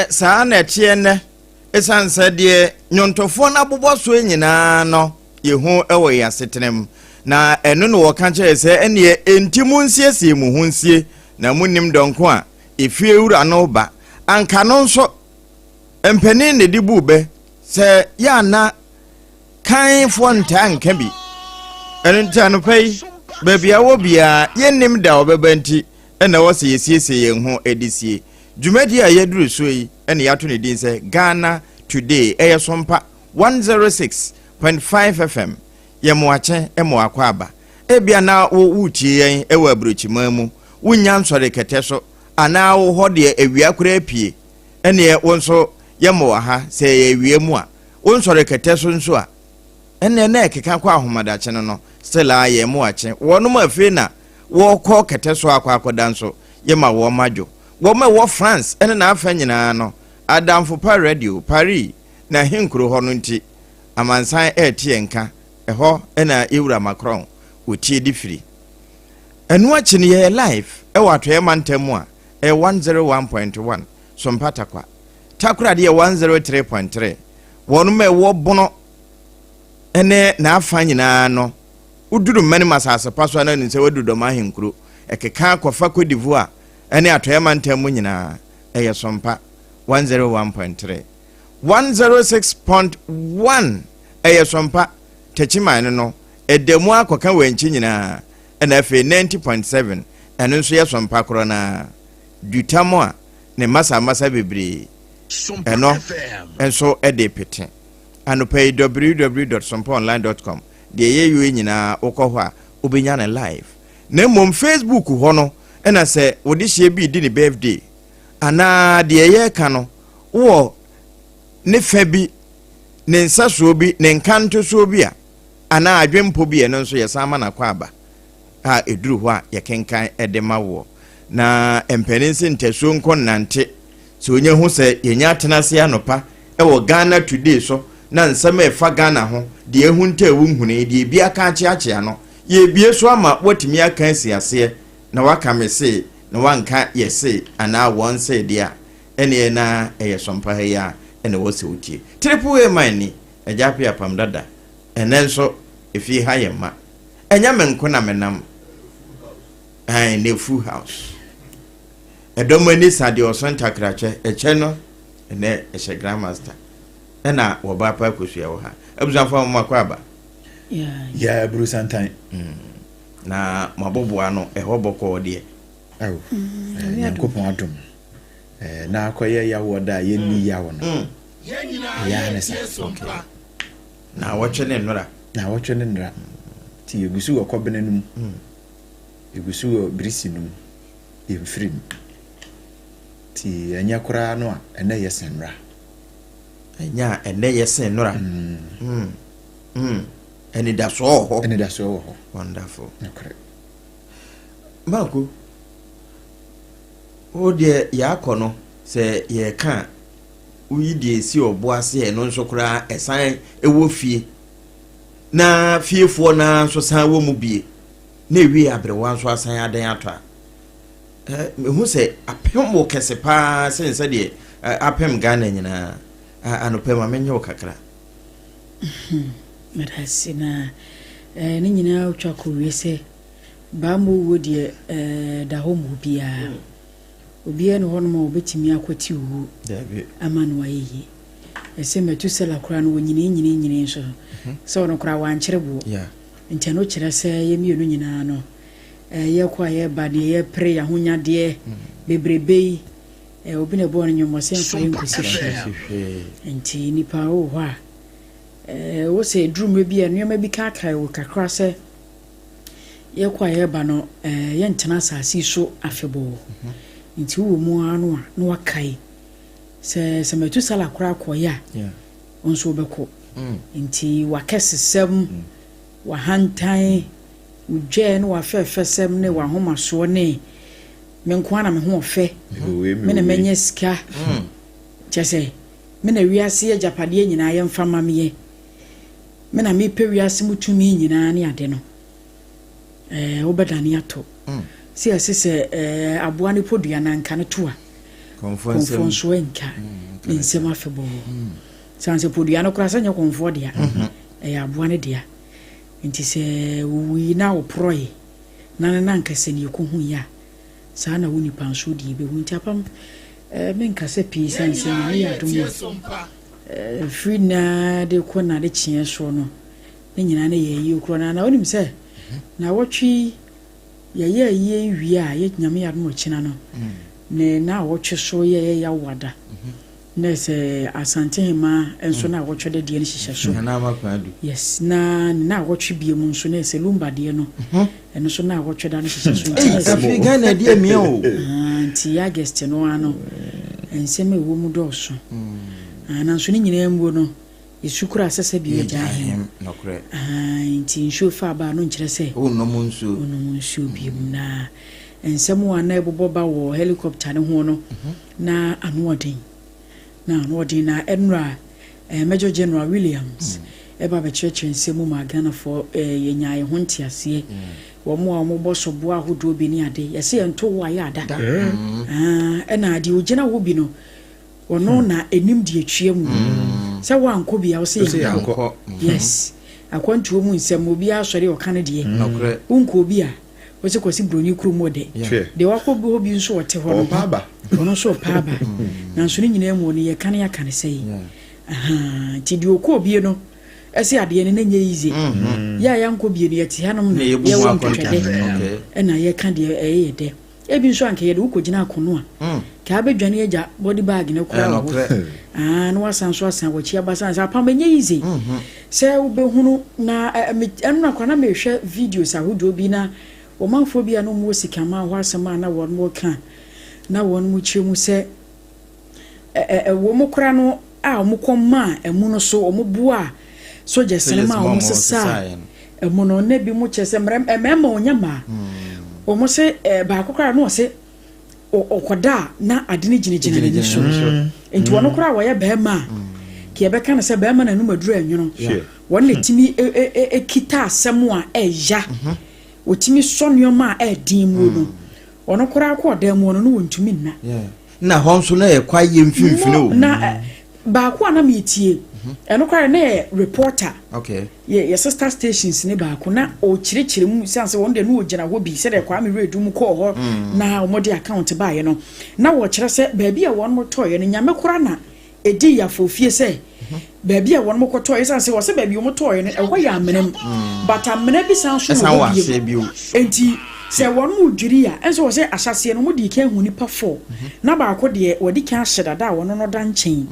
saa na tie ne esanse de nyontofo na bobɔ so nyina no yehu ewo yasetenem na eno no wɔka kyerɛ sɛ ene entimu nsiesie mu ho nsie na munim donko a efie wura no ba anka no nso empani ne di bube sɛ ya na kan fo nta nka bi eno nta no pai babia wo bia yenim da obeba nti ena wo se yesiesie yen ho edisie dwumadi a yaduru so yi ene yato ne din sɛ Ghana Today Sompa 106.5 FM yemoache emoakwa aba ebia na wo wutie yen ewa abrochima mu wunya nsɔre kete so ana wo hode awia kura apie ene wo nso yemoa ha sɛ awia mu a wo nsɔre kete so nso a ene na ekeka kwa ahomadache no stela yemoache wonum afi na wo kɔ kete so akwa akoda nso yema wo madwo wo ma wo France ene na afa nyina no Adamfo pa radio Paris na hinkro ho no nti amansan etie nka eho ena ewura Macron otie difiri enu achi ne ye live e wato ye mantamu a 101.1 Sompa takura de 103.3 wonu me wo bono ene na afa nyina no uduru mani masase paso na ni se wadudo ma hinkro ekeka kofa Cote d'Ivoire ene atoye mantamu nyina eye Sompa 101.3 106.1 Sompa techimane no edemu akoka wanchi nyina na afi 90.7 eno nso ye Sompa kro na dutamo a ne masa bebre eno enso ede pete anopai www.sompaonline.com de ye yu nyina ukɔhɔ a obenya na live na mom Facebook ho no ena se wode hye bi di ne birthday ana de ye ka no wo ne fa bi ne nsaso bi ne nkanto so bi a ana adwempo bi eno nso ye sama na kwa aba a eduru ho a ye kenkan edema wo na empeninsi nteso nko nante so onye hu se yenya atenase anopa wo Ghana Today so na nsama efa Ghana ho de ehu nta ewu nhune de bia ka acheache ano ye bie so ama watimi aka asiase na waka mese na wanka yese ana won say dia ene na Sompa ya ene wo se utie triple mani ejape Apam Dadaa enenso efi ha yema enya menko na menam ai ne full house edomani sade osonta krache eche no ene eche grandmaster ena wo ba pa Akosua wo ha abuzanfa mo akwaba ya bru santan na mabobo ano ehoboko odie awo yankopon adom na akoye yawo da yenni yawo no ya ne sa na wochene nnora ti yegusu okobene yegusu brisi num yemfrim ti anya kura no a ene yesenra enya ene yesenra eni da so ho wonderful okay Marco o de yakono se ye ka uyi de si oboase eno nso kura esan ewo fie na fiefo na so san wo mu bie na ewi abrewa so asan adan atwa mehu se apem wo kese pa se de apem Ghana nyina anopem amenyo kakra medasina ni nyina utwa ko wiese ba mu wo de da ho mu bia obia no hono ma obetimi akwati wu amanu ayi ese metu sela kura no nyine nso so no kura wankyerebo ntia no kyerɛ sɛ ye mienu nyina no ye kwa ye ba de ye pre ya honya de bebrebe obi ne bo no nyomose mfa nkosi nti nipa wo ho a wo se drum bi enuma bi ka wo kakra sɛ ye kwa ye ba no ye ntena asasi so afebo nti wo mu anu a no wakai se metu sala kura koya onso beko nti wakesesem wa hantan uje no wa fefesem ne wa homa so ne menko ana me ho ofe me na menye sika chese me na wiase ya japade nyina ye mfama me na me pe wiase mutumi nyina ne ade no obedane ato si asese aboa ne podua na nka ne toa konfonso enka nsema afebo sanse podua no kura sanya konfo dia aboa ne dia nti se wi na oproye na nkase ne ko hu ya saa na woni panso di be hu nti apam men kase pi sanse ne ya dum free na de ko na de chie so no ne nyina na ye yi okro na onim se na wotwi ye wi a ye nyame ya no china no ne na wotwe so ye ya wada ne se asante ma enso na wotwe de die ne hihye so yes na wotwe bie mu nso ne se lumba de no eno so na wotwe da ne hihye so afi Ghana de mi o anti August no ano enseme wo mu doso na nso ni nyina mbo no isukura asese bi ejahe nokre nti shofa ba no nkire se no munsu bi na ensemu ana ebobo ba wo helicopter ne ho no na anoodin na Enra Major General Williams eba be church ensemu ma Ghana for yenyaye ho ntiase wo mo boso bo ahodo bi ni ade yese ento wo ya ada na ade ogina wo bi no ono na enim de atwie mu se wanko bia wo se yanko yes akwantuo mu nsem obi asori o kan de unko bi a wo se kwasi broni kru mode de wakobi obi nso wote ho no paba ono so paba na nso ni nyina mu ni ye kan ya kan sei ti di okọ obi no ese ade ne nye yize ya yanko bi ne yati hanom na ye wo ntwede na ye kan de eye de ebi nso anke ye de ukogina akono a ka abedwane eja body bag ne kura ho no wasan so asan wachi abasan sa pam nye yize se ube hunu na enu na kwana mehwe videos ahodo bi na wo manfo bi anu mo sikama ho asema na won mo kan na won mu chiemu se wo mo kura no a mo koma emu no so mo bua soja sinema mo sesa emu no na bi mo chese mrema onyama o mo se ba akokra no se okoda na adini ginigini ni so enti wono kura wo ye bema ki ebeka na se bema na nu maduru anwuno won le timi kita asemu a eya otimi sonnioma a edin mu no wono kura akoda mu no no wontumi nna na honso na ye kwaye mfimfini o na ba ko na metie eno kware na reporter ye sister stations ne ba ko na o kirikire mu sanse won de no ogina ho bi se de kwa me redu mu ko ho na o mode account ba ye no na wo kire se ba bia won mo toye no nyame kora na edi ya fofie se ba bia won mo ko toye sanse wo se ba bia mo toye no e ho ya menem but amena bi sanso wo bi enti se won mu dwiri a enso wo se ahyase no mo di kan hu nipa 4 na ba ko de wodi kan hyedada won no da nchen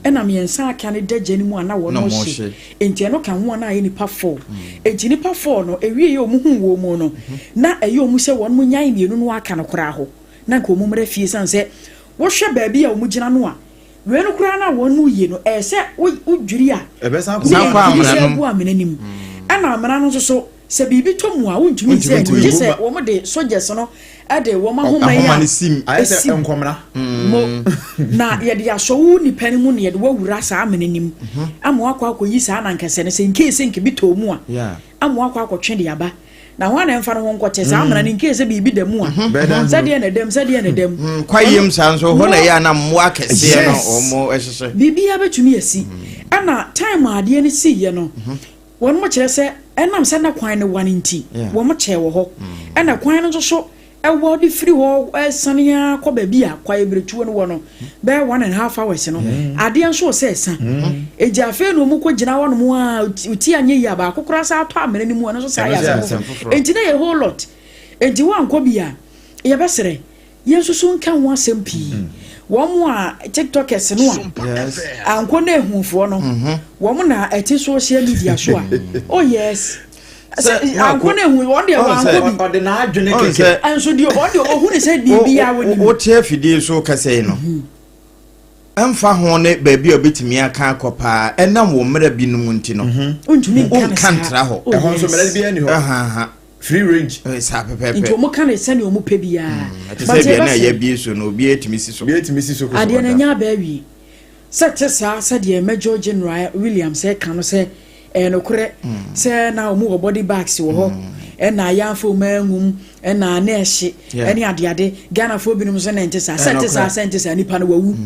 ena miensa aka ne dagye ni mu ana wo no hye enti eno kan ho na ye nipa 4 enti nipa 4 no ewie ye omu hu wo mu no na eye omu se won mu nyan mienu no aka no kora ho na nka omu mra fie san se wo hwe ba bia omu gina no a we no kora na won mu ye no se wo dwiri a ebesan kwa amenanim ana amana no so se bibi to mu a wontumi se ngi se wo mo de soldiers no ade wo ma homa ya ayese enkomra mo na ye de aso wu ni pani mu ne ye de wawura sa amenanim amo akwa yi sa na nkese ne se nke bi to mu a amo akwa twe de aba na ho na mfa no nkoche sa amana ni nke se bibi da mu a sa de na dem kwayem sa so ho na ya na mo akese no omo ehese bibi ya betumi asi ana time ade ne si ye no won mo kire se enam se na kwan ne wan nti wo mo che wo ho ana kwan no so ewo di free ho sania ko ba bia kwa ebretuo no wo no be 1.5 hours no ade enso se san eja fe no mu ko gina wo no mu a uti anye ya ba kokora sa ato amene ni mu no so sa ya sa enti na ye whole lot enti wan ko bia ye besere ye susu nka ho asempi wo mu a tiktokers no a anko na ehunfo no wo mu na eti social media so a oh yes anko na ehu won de anko bi na adwene keke anso de ohu ne se bibia woni o tie fidie so kase no amfa ho ne ba bia obetimi aka akopa enam wo mra bi no nti no untumi kantra ho e ho so mra bia ni ho free range sa pepepe into mo kan se ne o mu pe bia ba se bia na ya bi so no obi etimi si so ade na nya ba wi sa de Major General Williams se kan no se no kure se na o mu body bags wo ho na ya fo mangum na na ehye ene ade Ghana fo binum so na ntesa sentesa nipa no wawu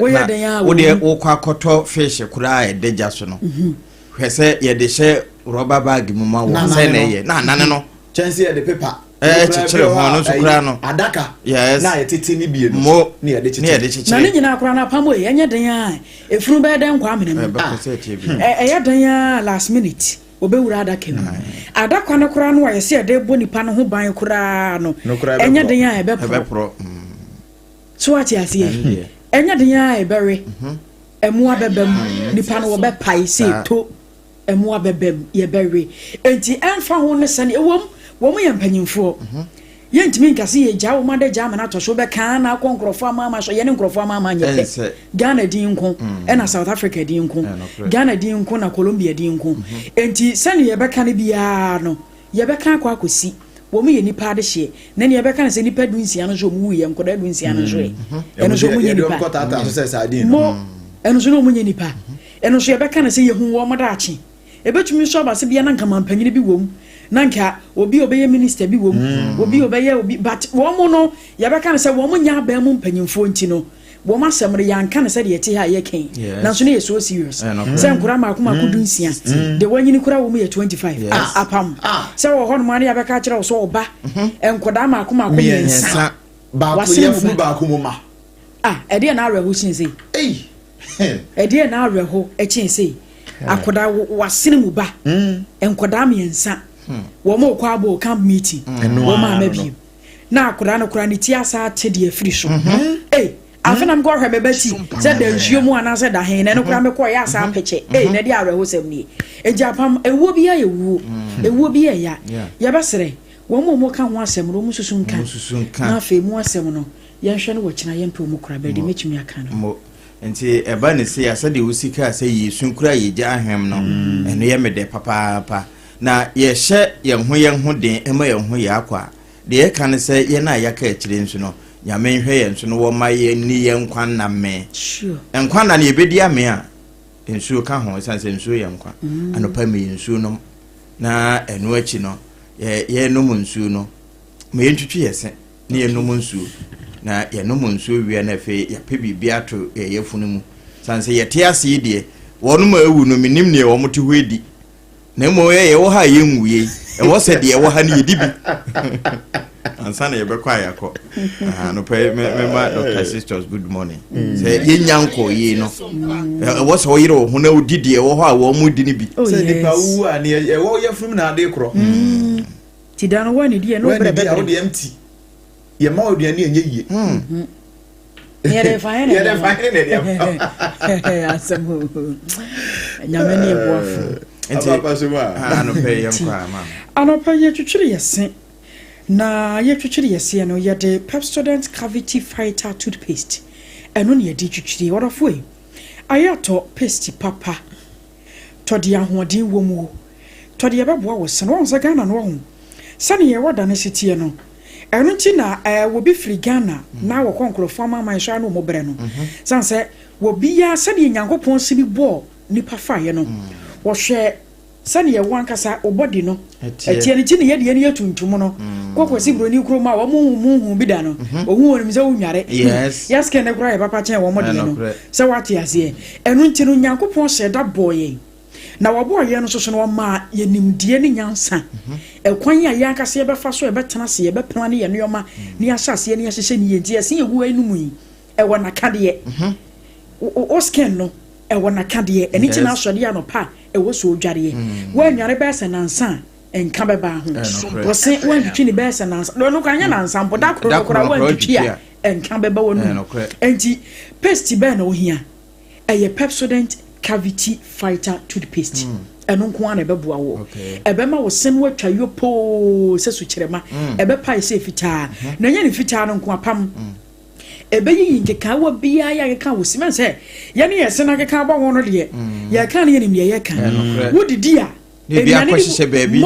wo ye den ya wo de wo kwa koto fish kura e deja so no hwese ye de hye rubber bag mu ma wo se na ye na no chance ye de paper chichire ho no so kura no adaka yes na ye tete ni bie no ne ye de chichire na ni nyina kura na pamo ye enye den ya efunu be den kwa amene ye den ya last minute obewura adaka mu adaka no kura no wa ye se de bo nipa no ho ban kura no enye den ya ebe pro so ati ase enye den ya ebere emu abebem nipa no wo be pai se to emu abebem ye bere enti enfa ho ne sane ewom wo mo yampanyimfo ye ntimi nkase ye gya wo ma de gya ma na to so be kan na konkrofo ama so ye ne nkrofo ama nye Ghana din nko na South Africa din nko Ghana din nko na Colombia din nko enti sane ye be kan bia no ye be kan akosi wo mo ye nipa de hye na ne ye be kan se nipa dunsia no so mu ye nkoda dunsia no so eno so mu ye nipa mo eno so no mu ye nipa eno so ye be kan se ye hu wo mo da achi ebetumi so ba se bia na nka mampanyine bi wom nanka obi obeye minister bi wom obi obeye obi but wo mo no ye be kan se wo mo nya ba mu mpanyimfo nti no wo ma semre ya nka na se de ye te ha ye ken na so ne ye so serious se nkura ma akoma kudunsia de wanyini kura wo mu ye 25 apam se wo ho no ma ne ya be ka kire wo so oba enkoda ma akoma yensa ba ko ye fu ba ko mo ma e de na areho chinse e de na areho e chinse akoda wasene mu ba enkoda me yensa wo mo kwa bo camp meeting wo ma mabi na akoda no kura ni ti asa te de afiri so afena mgo hwe bebati se da nsuo mu ana se da hen na no kura me ko ya asa peche na de areho sem ni ejapam ewo bi ya ewo bi ya ya basere wo mo ka ho asem no mu susu nka na fe mu asem no yenhwe no wo kina yempe mu kura be de mechimi aka no nti eba ne se asa de usika se yesu nkura ye gya ahwem no eno ye mede papa na ye hye ye ho den ema ye ho ye akwa de ye kan se ye na ya ka akire nsu no nyame hwe ye nsu no wo ma ye ni ye nkwan na me sure nkwan na ye bedi ame a nsu ka ho sanse nsu ye nkwa anopa me nsu no na eno achi no ye no nsu no me ntwitwi yese ne ye no nsu na ye no nsu wi na fe ya pe bibia to ye funu mu sanse ye te ase de wonu ma ewu no minim ne wo mote hoedi na mo ye wo ha ye nwuye e wo se de ye wo ha ne yedi bi ansa na ye be kwa yakọ no pe me ma Dr. Sisters good morning say ye nyanko ye no e wo se wo yire wo na odidi e wo ho a wo mu di ni bi say nipa wu a ne e wo ye funu na ade kro ti dan wo ne di no bre be wo de empty ye ma oduane enye yie ye de fine ne asamo nyame ne boafo papa so ma anope ye nkwa ma anope ye twitwire yese na ye twitwire yese no ye de Pepsodent Cavity Fighter toothpaste eno ne ye di twitwire wodofo yi ayato paste papa to de ahoden wo mu to de ye beboa wo se no nsa Ghana no ho sane ye woda ne sitie no eno nti na wo bi free Ghana na wo konkrofo ama sha no mo bre no sanse wo bi ya sane nyankopon sibi bo nipa fa ye no wo hwe sane ye wankasa obodi no etie ne ti ne ye de ne yatuntum no kokosi broni kro ma wo mu bi da no ohu onim se wo nware yes ke ne kra ye papa chen wo mo de no se wate ase eno nti no nyankopon hye da boye na wabo ye no so no ma ye nimdie ne nyansa ekwan ya ye akase ye befa so ye betena se ye bepena ne ye neoma ne asase ye ne hyehye ne ye nti ase ye gu enum yi e wona kade o scan no e wona kade eni ti na asode ya no pa e wo so odware wo anware be se nansa enka beba ho wo se wo antwi ne be se nansa no kan nya nansa mpo da kro wo antwi a enka beba wonu enti paste be na wo hia e Pepsodent Cavity Fighter toothpaste eno nko ana beboa wo ebema wo sen watwa yopo se sukyerema ebe pai se fitaa na nya ne fitaa no nko apam ebe yi nkeka wo bia ya ka wo simen se ye ne yesen akeka ba wo no de ye ka ne ye ne ye ka wo didi a ne bia kwahye baabi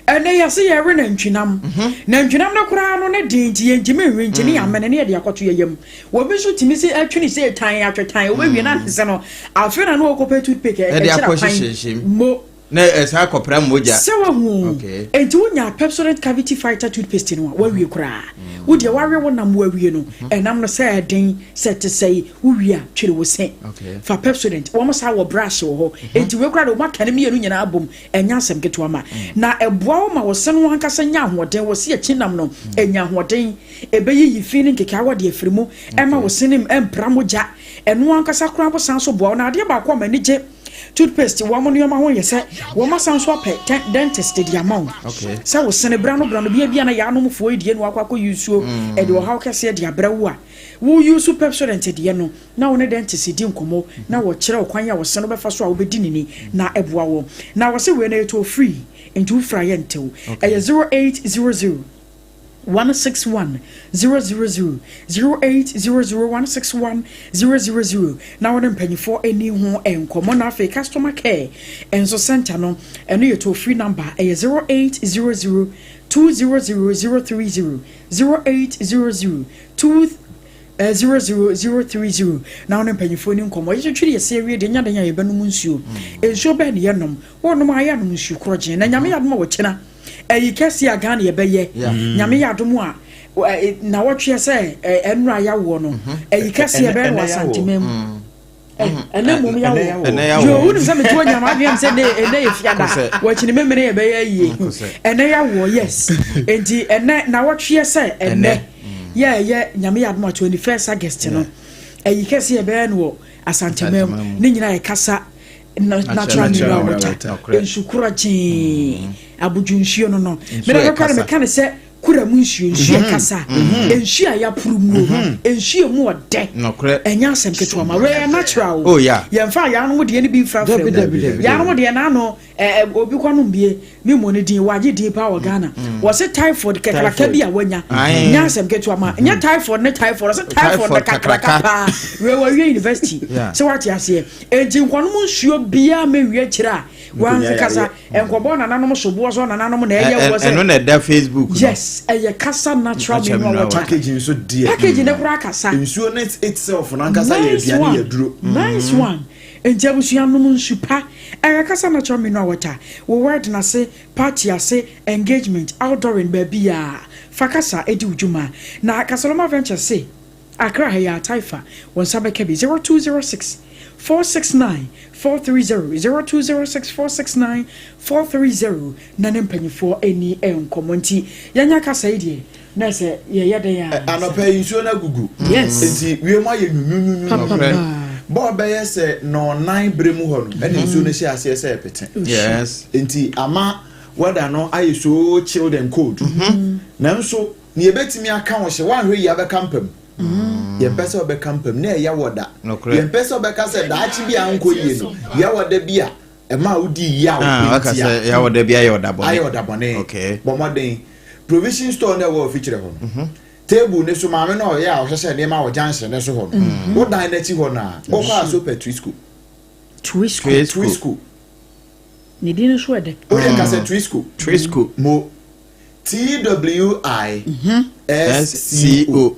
ene yase ye re na ntwinam na kura no ne dinti ye njime nwenji ne amene ne ye de akoto yeyam wo bi so timi se atwini se tan atwetan wo wie na se no afena no okope toothpick e kira pan mo na esa kopra moja se wa hu enti wonya Pepsodent cavity fighter toothpaste no wa wie kura wo de wa we wonam wa wie no enam no se den set say wo wie a twere wo se fa Pepsodent wo mo sa wo brush wo ho enti we kura do ma kane me anu nyina abom enya asem keto ama na eboa wo ma wo se no hankasa nya ahoden wo se ya chinam no enya ahoden ebeyi feeling keka wo de afirimu ema wo se nim empra moja eno hankasa kura bo san so boa na ade ba kwa mani je toothpaste woman yoma ho yese wo ma san so pe dentist the amount so wo sene brano bia na ya no mfo edie no akwa yusuo e de wo ha kese de abrawo a wo use Pepsodent de no na wo ne dentist di nkomo na wo kire okwan ya wo sene be fa so a wo bedi nini na eboa wo na wo se we na eto free into fry entew e 0800 161 000 0800 161 000 now one mpanyifo eni ho enkomo na afi customer care enso center no eno ye to free number 0800 200030 0800 00030 na one mpanyifo ni nkomo ye twiri ye serie de nyada nya ye benum nsuo ensuo be ne ye nom wonom aya nom nsuo kroje na nyame yadom wo chena kesi aga na yebeye nyame yadom a na wotwe se enura ya wo no kesi ebe no asantimem ene mum ya wo yo unu se meto nyama adwem se ne yefiada wachini memene yebeye yie ene ya wo yes enti ene na wotwe se ene ye nyame yadom 21st August no kesi ebe no asantimem ne nyina ye kasa natural mineral water ensukura chin abujunshio no me na ka me kan se kura mu nsuo kasa enhia ya purumu enhia mu ode enya asem keto ma we natural oh yeah yemfa ya no de ni bi fra ya no de na no obi kwanu mbie mi mo ne din waje din pa wa Ghana wo se typhoid kakraka bi a wanya nya asem keto ma nya typhoid ne typhoid se typhoid kakraka pa we university so what you say ejin kwanu mu nsuo bia me wie kira wan kasa enkobo na nanom sobo so na nanom na eye wo se eno na da Facebook yes eye kasa natural mineral water packaging so dear packaging ne kura kasa nsuo net itself na kasa ye biane ya duro nice one enje busuan nom nsupa eye kasa natural mineral water wo word na se party ase engagement outdooring baby ya fakasa edi ujuma na Kasoloma Venture say Accra ya Taifa won sabeke bi 0206 469 430 0206 469 430 na nempanyifo eni enkomonti yanya kasa idie na se ye yede ya anopa insuo na gugu yes enti wiema ye nyunyunyunu bo be ye se no nine bremu ho no eni insuo na hia ase se epete yes enti ama wada no aye so chilled and cold na nso ni ebetimi aka wo hye wan hwe ya be kampam ye pese obe kampam na ya woda ye pese obe ka se da achi bia nko yie no ya woda bia e ma udi ya o ka se ya woda bia ya woda bone ayi woda bone okay bo modern provision store na wo feature ho table ne so maame na o ya o hwese ne ma wo janse ne so ho wo dan na chi ho na o ka so petrisco twisco ni dinu so ede o ya ka se twisco mo TWISCO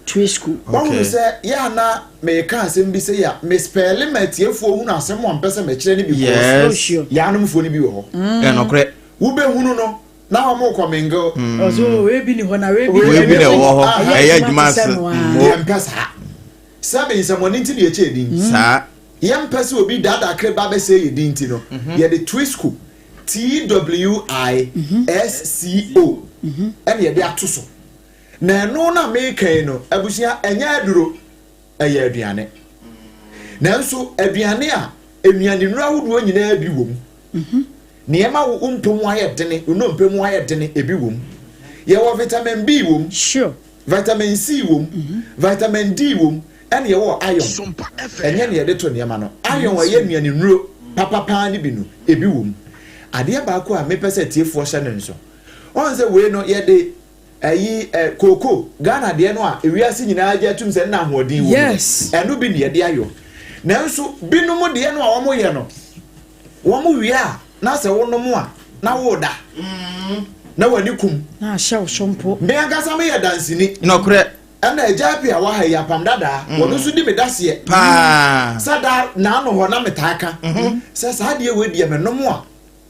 Twisco okay say ya na me ka asem bi say ya me spell matiefu hu na asem won pese me kire ni bi yes ya no mfo ni bi wo ho e no kre wo be hunu no na wo mo komengo ozo we bi ni ho na we bi ne wo ho e ya adwuma se ya mpesa sabe nsamoni nti de eche din sa ya mpesa obi dada kre ba be say yedin nti no ye de Twisco TWISCO and ye dia to so na no na make no abusia enya aduro eye aduane na nso aduane a enuane nura hodo nyina bi wom niema wo umpemu aye dene no mpemu aye dene ebi wom ye wo vitamin B wom sure vitamin C wom vitamin D wom and ye wo iron enye ne ye de to niema no iron wa ye nuane nuro papa ni bi no ebi wom ade ba ko a mepese tiefo hye ne nso on se we no ye de ayi koko Ghana de no a ewiase nyina agya tum se na hoodin wo yes eno bi ne ye de ayo nanso binom de no a wo mo ye no wo mo wi a na se wo no mo a na wo da na wani kum na shaw shompo me angasa me ye dansini no kre ana ajapi a wa ha ya Apam Dadaa wo so di me dase pa sada na no ho na metaka se sa de we di me no mo a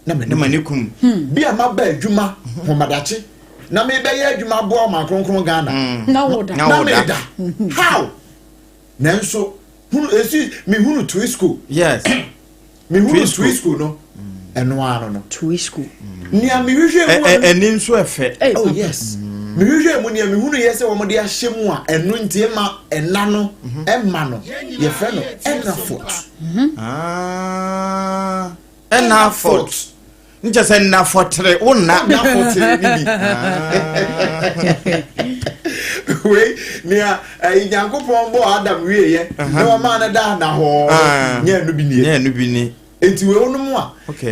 na manikum bia maba adwuma homadache na me be ye adwuma boa ma kronkron Ghana na woda how nanso hunu esi me hunu to school yes me hunu to school no eno ano no to school nia me hwehwe mu eni nso efe oh yes me hwehwe mu nia me hunu ye se wo mo de ahye mu a eno ntie ma ena no emma no ye fe no Ransford Ransford nje se Ransford wonna Ransford ni we nia Nyankopon bo Adam wie ye na wa ma na da na ho nya no bi ni enti we wonu a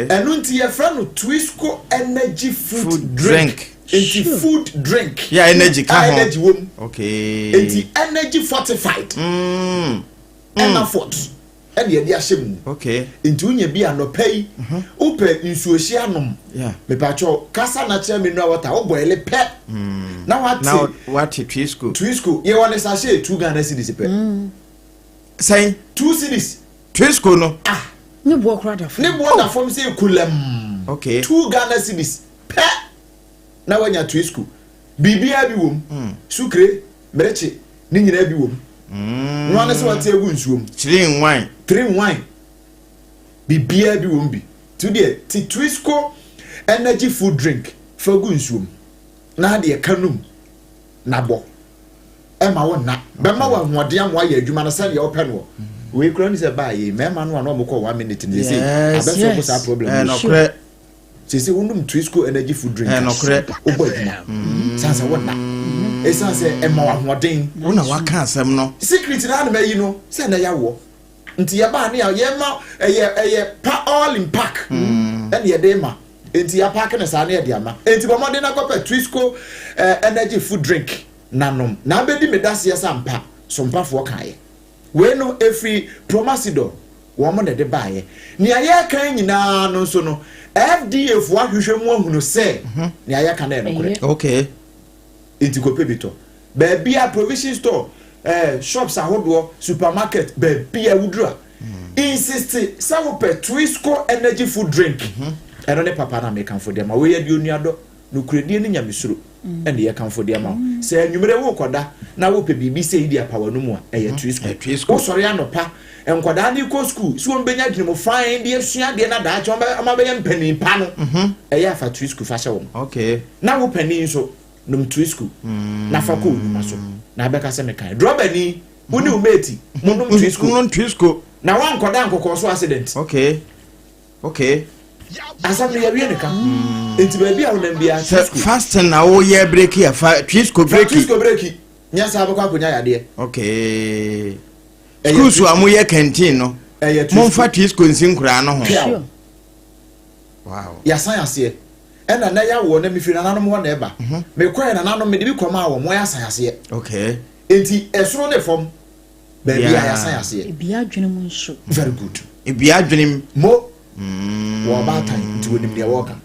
eno nti ye fra no Twisco energy food drink enti food drink yeah energy ka ho energy wom okay enti energy fortified Ransford ene ye dia hyem okay enti unya bi anopai upe nsuohyi anom yeah me pa cho kasa na kire me no water wo boile pe na what Twisco ye won sa she 2 Ghana cedis pe say 2 cedis Twisco no ne bo krada fo ne bo da fom say kulam okay 2 Ghana cedis pe na wanya Twisco bibia bi wom sukre mereche ni nyina bi wom no ane se wate egu nsuom 3 wine bibia bi wom bi to the Twisco energy food drink for gu nsuom na de kanum na bo ema wona be ma wa hoode am wa ya adwuma na se ye open wo we kura ni se ba ye mema no na mo ko 1 minute ni say abeso ko sa problem no kre se wonum Twisco energy food drink no kre obo adwuma sansa wona esa se ema wa hoden wona wa ka asem no secret na na yi no se na ya wo nti ya ba na ya ma eye pa all in pack and ye dey ma enti ya pack na sa na ye ama enti bo mo de na ko pa Twisco energy food drink nanom na be di medase ya sampa sompa fo kae we no every promasido wo mo de baaye ni aye kan nyina no so no FDA fo ahwehwe mu ahunu se ni aye kan na no okay enti ko pebito be bia provision store shops ahodo supermarket be bia wudura insist sa wo pe Twisco energy food drink eno ne papa na me kan fo dem we ya di onuado no kuredie ni nyamesuro ene ye kan fo dem se anwumere wo koda na wo pe bibi se idi apa wanu mu a Twisco wo sori anopa enkoda ni ko school so mbenya dwene fine de asua de na da acho ama be mpani pa no eye afa Twisco fa hye wo okay na wo pani so num Twisco na fa ko nyuma so na be ka se me kan drobani woni umeti munum Twisco na wan koda nkoko so accident okay asam ya wie ne ka enti ba bia wona bia Twisco fasting na wo ye break ya fa Twisco break nya sa ba kwa ponya yade okay school so amoye canteen no mon fa Twisco nsinkura no ho wow ya science ena na ya wo na mi firi nanom ho na eba me kwai na nanom me de bi koma wo mo ya science okay enti esoro ne fom ba bia ya science bia adwene mu nso very good bia adwene mo wo ba tan nti wonim de wo ka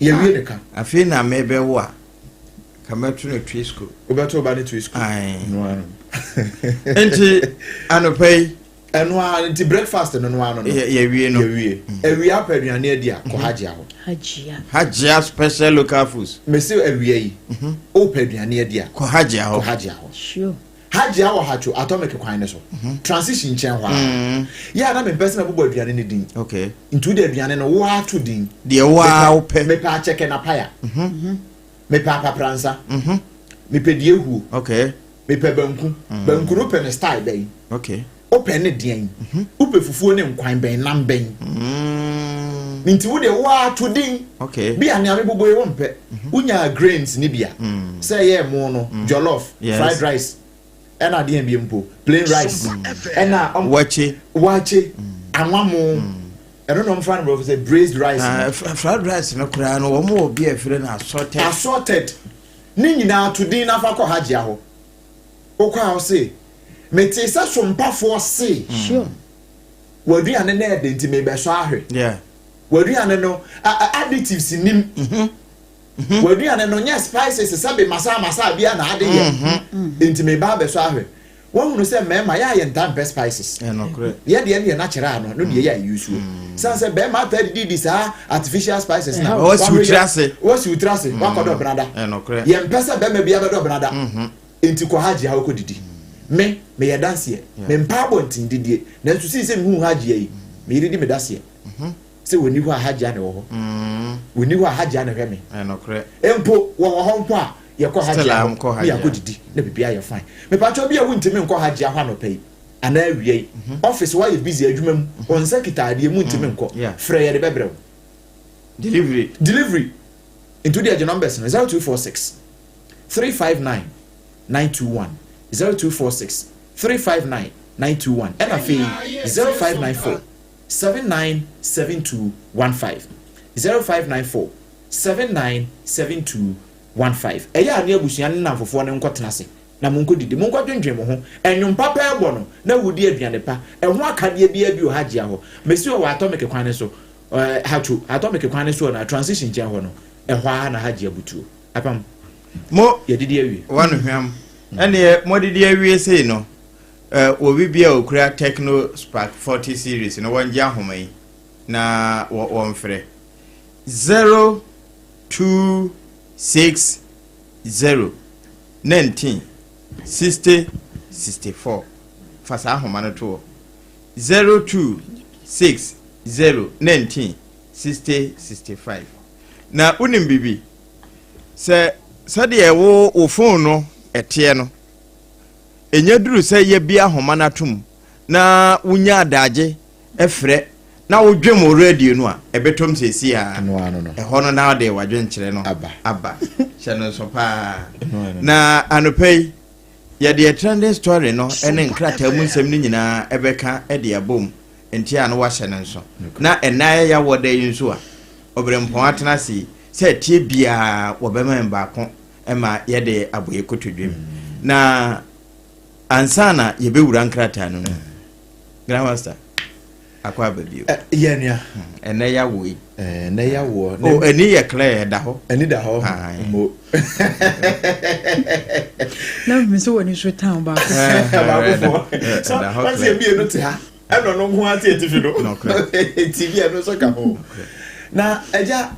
ye wie ne ka afi na mebe wo a kametu ne Twisco obeto ba ne Twisco no enti anopai eno anti breakfast no ano no ye wie no ewie apaduane adi a ko hajia ho hajia special local foods me se ewie yi o paduane adi a ko hajia ho sure hajia wo hacho atomic kwan ne so transition chen ho ya na me person abubo aduane ne din okay into the aduane no wo ato din de wa ope me pa cheke na paya me pa pransa me pe die hu okay me pe banku no pe ne style dey okay open ne den upe fufuo ne nkwan ben nam ben minti wo de wa to din okay bia ne amebobo e wonpe unya grains ni bia say ye mo no jollof fried rice ena de mbie mpo plain rice ena wache anwamo eno no mfa no bro say braised rice fried rice no kura no wo mo obi afire na assorted ni nyina to din na fa ko hajia ho okwa o say meti sa sompa fo say sure waduane na ede nti me be so ahwe yeah waduane no additives nim waduane no nya spices sabe masa bia na ade ye nti me ba be so ahwe One who say mema ya yentam best spices. Ye de natural no de ya use. Sanse be ma ta di sa artificial spices na. What's you trust? Wakodo brada. Ye mpesa be me bia be do brada. Enti ko haji ha ko didi. Me ye dance ye. Me mpa bontin didie. Na nso si se hu haji yi. Me ridi me dance ye. Se woni hu haji ane wo ho. Woni hu haji ane hwe me. Empo wo ho mpo a ye ko haji ha. Me akodidi na bibia ye fine. Me patcho bia wuntimi nko haji ha no pay. Ana awie office why you busy adwuma mu on secretary e mu ntimi nko frɛ ye de bebrew delivery into the numbers 0246 359 921 0246 359 921 and afi 0594 797215 0594 797215 eya ne abusua ne namfofo ne nkotena se na munko didi munko dwendwen mo ho enwum papa ebo no na wudi aduane pa eho akade bia bi o hagye ho mesi o atomic kwan so hatu atomic kwan so na transition gye ho no eho a na hagye abutuo apam mo ye didi awie wanu hwam ene mo didi awie sei no obi bia okura Techno Spark 40 series no wonje ahomai na wonfrɛ 0260 19 60 64 fasa ahoma no to 0260 19 60 65 na unim bibi se de wo phone no etie no enya duru se ye bia ahoma na tum na wunya adaje efre na wodwem radio no a ebetom sesi a no eho no na de wadwenkyere no aba hye so pa na anopei ya de trending story no ene nkrata mu nsem ni nyina ebeka ede abom enti a no wa hye nso na enaye ya wode yinso a Obrempong atena si se tie bia wobema mbako ema ye de aboye kotodwem na ansana ye bewura nkrata no grandmaster akwa babio yenia ene ya wo na ya wo o eni ye clear da ho eni da ho mo na me so woni so town ba so once e bi enu te ha eno no ho ate etifi no tv eno so ka ho na eja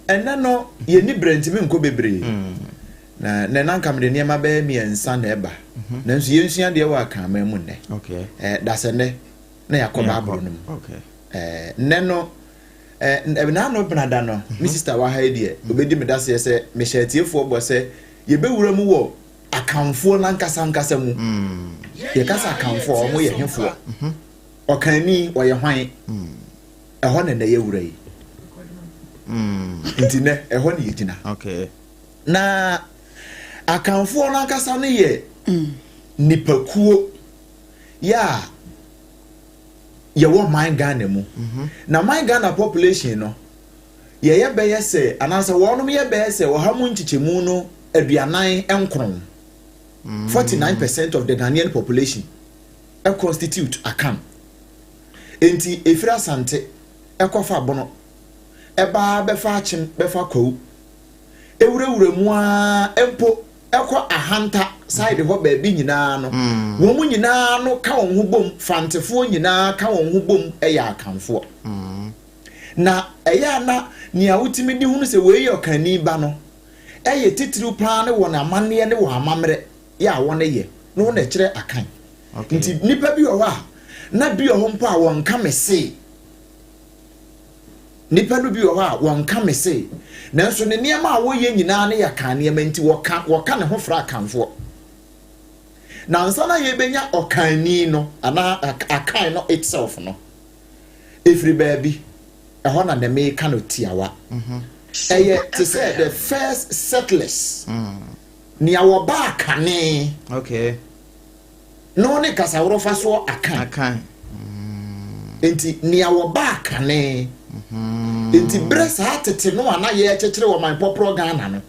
ena no ye ni brentimi nko bebre na nanka me ne ma ba mi ensa na eba na nso ye nsua de wa kan ma mu ne okay da se ne na yakoba abro no okay neno na no benada no mi sister wa ha die obedi me da se me hyatiefo bo se ye bewura mu wo akamfo na nkasa mu ye kasa akamfo o mo ye hwefo okani wo ye hwan eho ne ye wura yi ntine eho ne ye gina okay na akamfo na nkasa no ye nipakuo ya ye wo man Ghana mu na man Ghana population no ye beye se ananse wonum ye beye se wo ha mu nchichemu no aduanan enkron 49% of the Ghanaian population constitute Akam enti efira sante ekofa bono eba befa achim befa kou ewurewure mu a empo ekọ ahanta side ho ba bi nyina no wo mu nyina no ka won ho bom fantefo nyina ka won ho bom eya akamfo na eya na nia wutimi di hunu se we yokani ba no eye titiru plan ne won amane ne wo amamre ya won ye no na kire akan nti nipa bi wo a na bi ho mpo a won ka mese nipa no bi wo a won ka mese nanso ne niam a wo ye nyina ne ya kan niam nti wo ka ne ho fra kanfo na nsa na ye benya okani no ana akan no itself no every baby ehọ na me ka no tiawa eye to say the first settlers ni awo ba kane okay no ne kasawro fa so akan enti ni awo ba kane enti bresa atete no ana ye chekere wo man popro Ghana no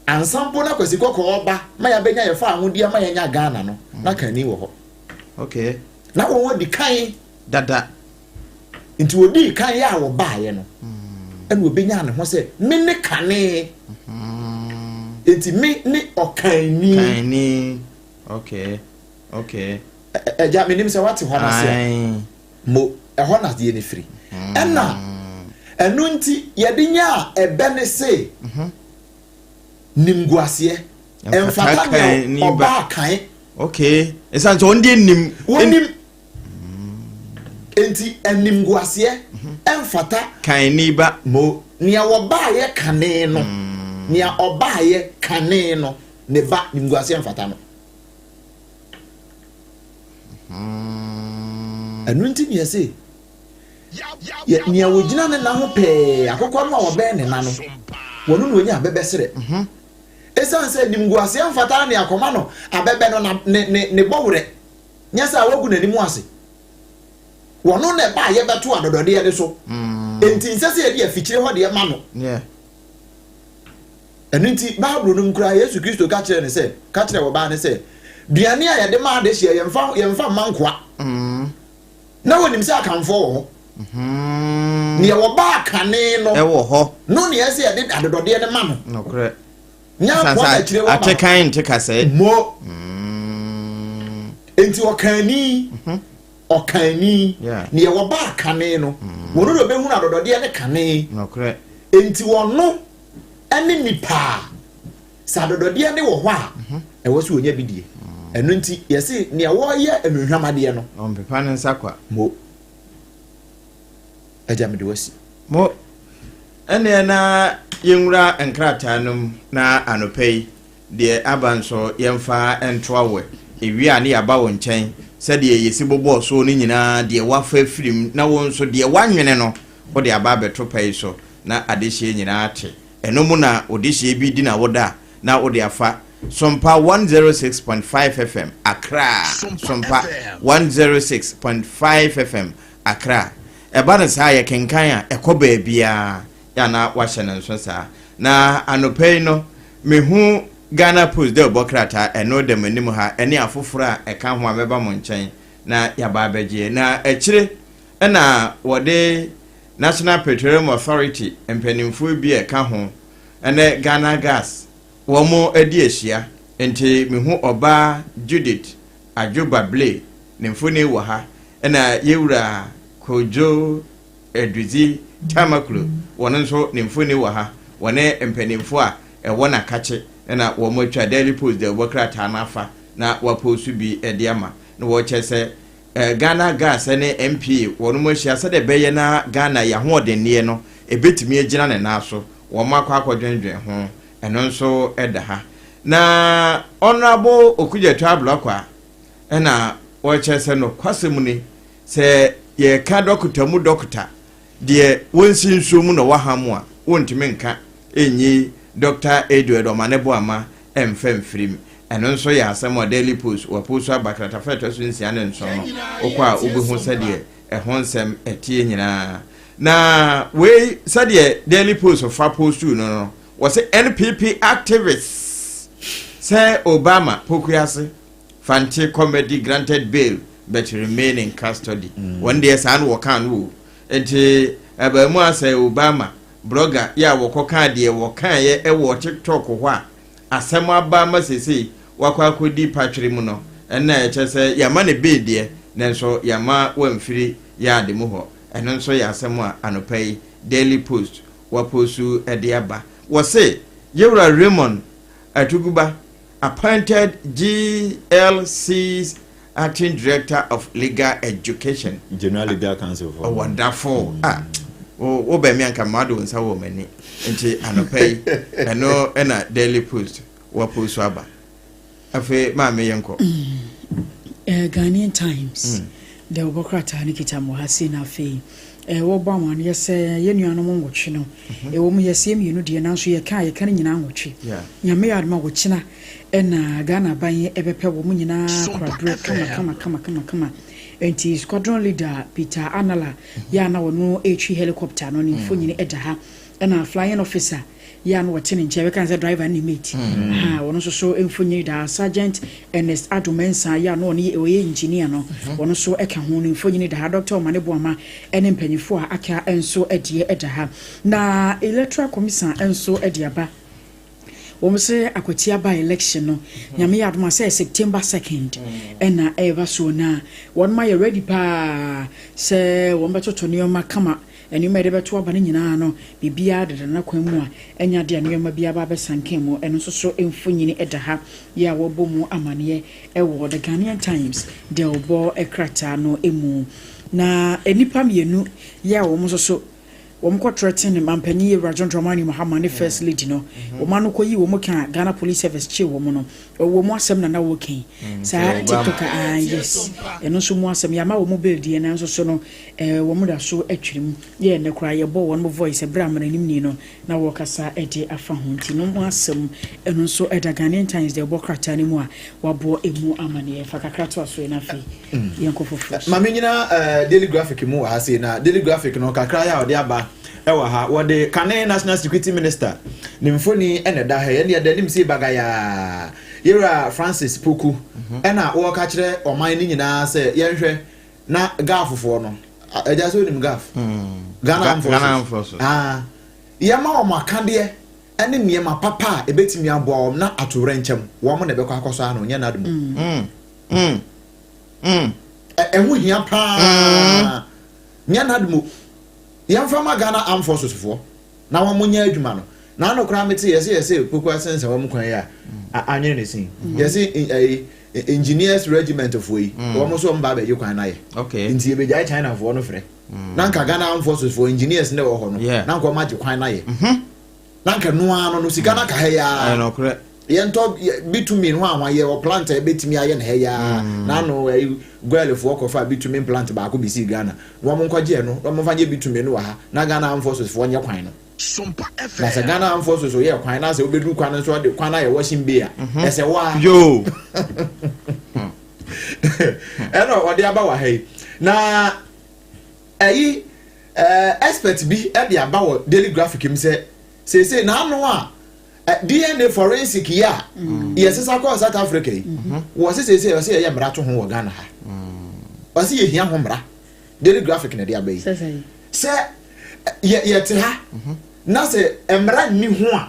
ansampo na kwasi kokko oba ma ya benya ye fa ahodia ma ya nya Ghana no na kani wo ho okay na wo di kan dada enti wo di kan ya wo ba ye no ene wo benya ne ho se me ne kane enti me ni okani kani okay okay eja menim se wate ho na se mo ho na de ni free ɛna ɛno nti yɛde nya ebe ne se nimguase ɛmfata ne oba kan okay esan so onde nim wonim enti animguase ɛmfata kan ni ba mo nia woba ye kane no nia oba ye kane no ne ba nimguase ɛmfata no ɛno nti ne yɛse nia wogina ne na ho pɛ akokɔ no a wɔbɛn ne na no wɔno no onya abɛbɛsere esan se nimguase ɛmfata ne akoma no abɛbɛ no na ne bɔwre nya sa wagu n'anim ase wɔno ne ba ye bɛto adodode ye de so enti nsese ye de afikire hɔ de ma no ɛno nti Bible no nkura Yesu Kristo ka kyerɛ ne sɛ ka kyerɛ wo ba ne sɛ duane a ye de ma de hye yɛmfa mankoa na wonim sɛ akamfo wɔ hɔ ne wo ba kane no ɛwɔ hɔ no ne yɛse ye de adodode ye de ma no nokre nya kwa na kyerɛ wo ba atekan te kase mo enti okani okani ne ye wo ba kane no wono do behunu adodode ne kane nokre enti wono ene nipa sa adodode ne wo hɔ a ɛwɔ so onya bidie ɛno nti yɛse ne wo yɛ enhwamade no ɔmpepa ne nsakwa mo agya me de wasi mo ene na yenwura enkrata num na anopai de abanso yemfa entoa we ewia ne yaba wo nkyɛn sɛ de yesi bobo so ne nyinaa de wafa firim na won so de wanwene no wo de aba beto pai so na adehye nyinaa te eno mu na odehye bi di na woda na wo de afa Sompa 106.5 FM Accra Sompa 106.5 FM Accra eba ne saa ye kenkan a ekoba bia ya na wahye ne nso saa na anopai no mehu Ghana Post de Bokrata eno de manim ha ene afoforo a eka ho ameba mo nkyɛn na yaba abegye na ekire na wode National Petroleum Authority empanimfo bi eka ho ene Ghana Gas womo edi ehia enti mehu oba Judith Ajobable ne mfoni wo ha na yewura Kojo Eduzi Tamaklo wono nso ne mfoni wo ha wone empanimfo a ewo na kache na womo twa Daily Post de Bokrata na afa na waposu bi ediama na wo chese Ghana Gas ne MP wono mo hia se de beye na Ghana ya ho odenne no ebetimi agina ne na so wo makwa akwadwendwen ho eno nso eda ha na honorable Okudje Trablokwa na wo chese no kwasem ni se ye ka dokota mu dokota de wonsinso mu no wahamu a wontimi nka enyi Dr. Edward Omanebo ama emfemfrim eno nso ya asemo Daily Post waposu abakrata feto so nsia ne nso no okwa obehu sede ehon sem etie nyina na we sede Daily Post fa postu no was NPP activists say Obama pokuase fanti comedy granted bail but remain in custody one day san wo kan wo enti abamu ase Obama blogger ya wokoka de wokan ye ewo TikTok ho a asem aba masese wakwa akodi patwere mu no na echese ya ma ne be de nenso ya ma wamfiri ya de mu ho eno nso ya asem a anopai Daily Post waposu Odehyieba wose yewra Raymond Atuguba appointed GLC's acting director of legal education General Legal Council for wonderful wo be mi anka mado nsa wo mani nti anopai eno na Daily Post waposu aba afi ma me yenko Ghanaian Times the Bokrata ni kitamo hasi na afi wo ba wan yese ye nuanom nwotwe no wo mu yese mienu de na so ye kan nyina nwotwe nyame yadma wo kina na Ghana ban ebepe wo mu nyina kwadro kama enti squadron leader Peter Anala ya na wono echi helicopter no ni mfonyini edaha na flying officer ya no wote nche we kan say driver ni mate wono so mfonyini da sergeant Ernest Adumensa ya no ni oye engineer no wono so eka ho ni mfonyini da Dr. Omanebo ama ene mpanyifo a aka enso edie edaha na electoral commission enso Odehyieba wo mo se akwatia by election no nyame ya adoma say September 2nd ena eva so na won ma ye ready pa se won betoto ne ma kama eni ma de beto aba ne nyina no bibia de na kwan mu a enya de ne ma bia ba be sanken mu eno so so emfonyini eda ha ya wo bomu amane e wo the Ghanaian Times de obo ekrata no emu na enipa mienu ya wo mo so wo mo threaten mampani Rajon Dramani Muhammad first lady no wo ma no koyi wo mo kan Ghana Police Service che wo mo no wo mo asem na wo kan sa TikTok yes eno so mo asem ya ma wo mo build ye na so no wo mo da so atwirim ye ne kra ye bo wo mo voice bra ma nanim ni no na wo kasa ede afa ho nti no mo asem eno so eda Ghanaian Times de bo krata ni mu a wa bo emu amane fa kakra to so na fi ye nkofofu ma menyina daily graphic mu ha se na daily graphic no kakra ya ode aba ewa ha wode Kane National Security Minister nimfoni ene da ha ye ne da nim si bagaya yera Francis Poku ena wo ka kire oman ni nyina se yenhwe na gafofo no eja so nim gaf Ghana Forces yema o makande ene niema papa ebetimi aboa na atore nchem wo mo na be kwa akoso ano nya na dum ehu hia pa nya na dum yamfama Ghana Armed Forces for na wo munya adwuma no na no kra meti yese Poku asense wo mkwan ya anyen ne sin yese engineers regiment of we wo mo so mba be yekwan na ye okay nti ebeja China for no frɛ na nka Ghana Armed Forces for engineers ne wo ho no na nka ma je kwan na ye na nka no ano no sika na ka he ya no kra yento bitumin ho anwa ye o plant ebetimi aye na he ya na no gwele fo ko fa bitumin plant ba ko bisi Ghana wo mo nkwaje no wo mo fanye bitumin no wa ha na Ghana Armed Forces fo nye kwan no Sompa FM na Ghana Armed Forces so ye kwan na se obedu kwan so de kwan na ye washing bay a ese wa yo eno ode aba wa he na expert bi e de aba wo daily graphic im se na anu a DNA forensic ya yes ko South Africa wo se ye mra to ho wo Ghana ha o se ye hia ho mra daily graphic na de aba yi se ye te ha na se emra ni ho a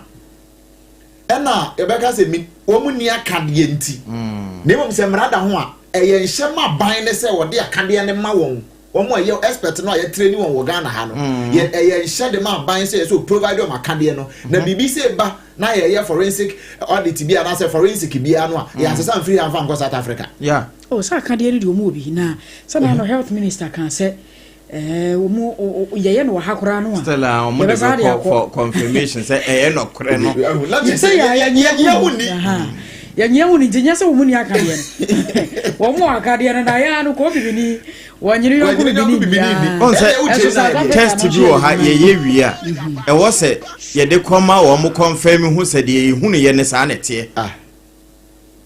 ena e be ka se mi wo mu ni akade enti na mo se mra da ho a eye nhema ban ne se wo de akade ne ma won wo mo ye expert no ye train won wo Ghana ha no ye eye nhye de ma ban se so provide ma akade no na bibi se ba na ye forensic audit bi na se forensic bi anu a ya se san free and fan South Africa yeah oh sa akade ni de mo bi na sa na no health minister kan se wo ye no ha kora no a stella o mo de for confirmation say no kore no say ya wuni ya nyewuni jinya se wo mu ni akade no wo mo akade no da ya no ko bibini wanyiri yo ko bibini on say test bi wo ha ye wi a e wo se ye de koma wo mo confirm hu se de ye hu ne ye ne sa na te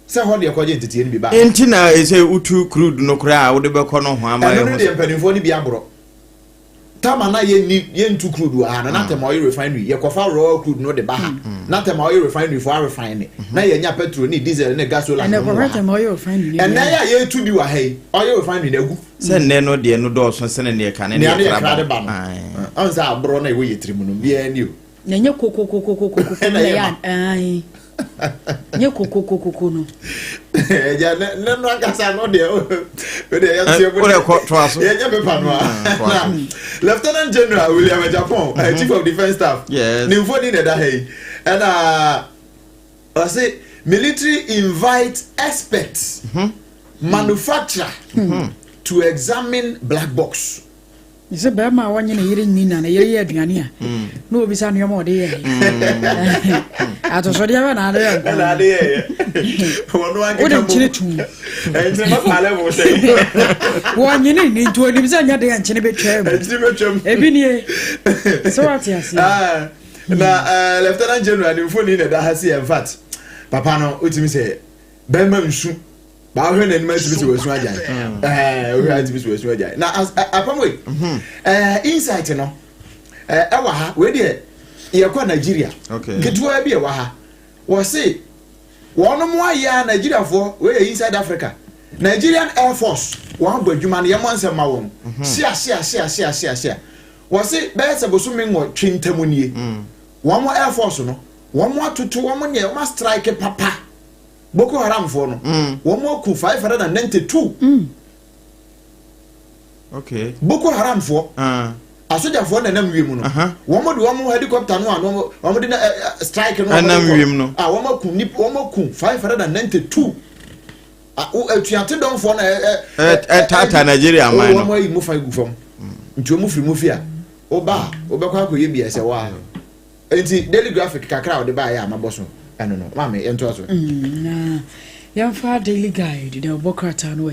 se ho de ko je ntete ni bi ba enti na e se utu crude no kra wo de be ko no ho ama ye ho de mpanimfo ni bi abro tama na ye ntu crude wa na tema oil refinery ye kofa raw crude no de baha na tema oil refinery for refine na ye nya petrol ni diesel ni gasoline na ko tema oil refinery and na ye tu bi wa he oil refinery na gu se ne no de no do so se ne ne ka ne ne kra ba on za abro na we ye trimu no bia ni o na nye kokokokokoko na ya ai nye kokokokoko no ja na no akasa no de de ya se bo ye nya be pano Lieutenant General William Japan Chief of Defence Staff nimfo ni na da hey and I say military invite experts manufacturer to examine black box. Ise be ma wanye na yire nyina na yire aduane a na obi sa no mo de ye ato so de ba na de na de ye wono anke ka mo enje ma pale mo se wanye ni nto ni bisa nya de anche ne betwam ebi ni so what you see na Lieutenant General ni phone ni na da ha see in fact papa no otimi say be ma nsu ba hwe na nima tibi so ajai we ha tibi so ajai na apam we insight no wa ha we de ye kwa Nigeria ketuwa bi e wa ha wo say wono mo aya Nigeria for we inside Africa Nigerian Air Force won badwuma na yemo ansem ma won sia wo say be se bosu mi ngo twintamunie won mo Air Force no wɔn mo atoto wɔn mo nyɛ wɔn a strike papa Boko Haram for no wɔn mo ku 592 okay Boko Haram for asojafoɔ na nam wiem no wɔn mo de wɔn helicopter no ano wɔn de na strike no nam wiem no wɔn ku 592 atuate dɔnfoɔ na tata Nigeria man no wɔn ayi mo fa gu fam nti wɔn firi mo fi a oba obɛkɔ akɔyɛ bi ɛsɛ wa enti daily graphic kakra o de ba yɛ amabɔ so ɛno no maame ɛnto aso na yɛmfa daily guide de ɔbɔkrata no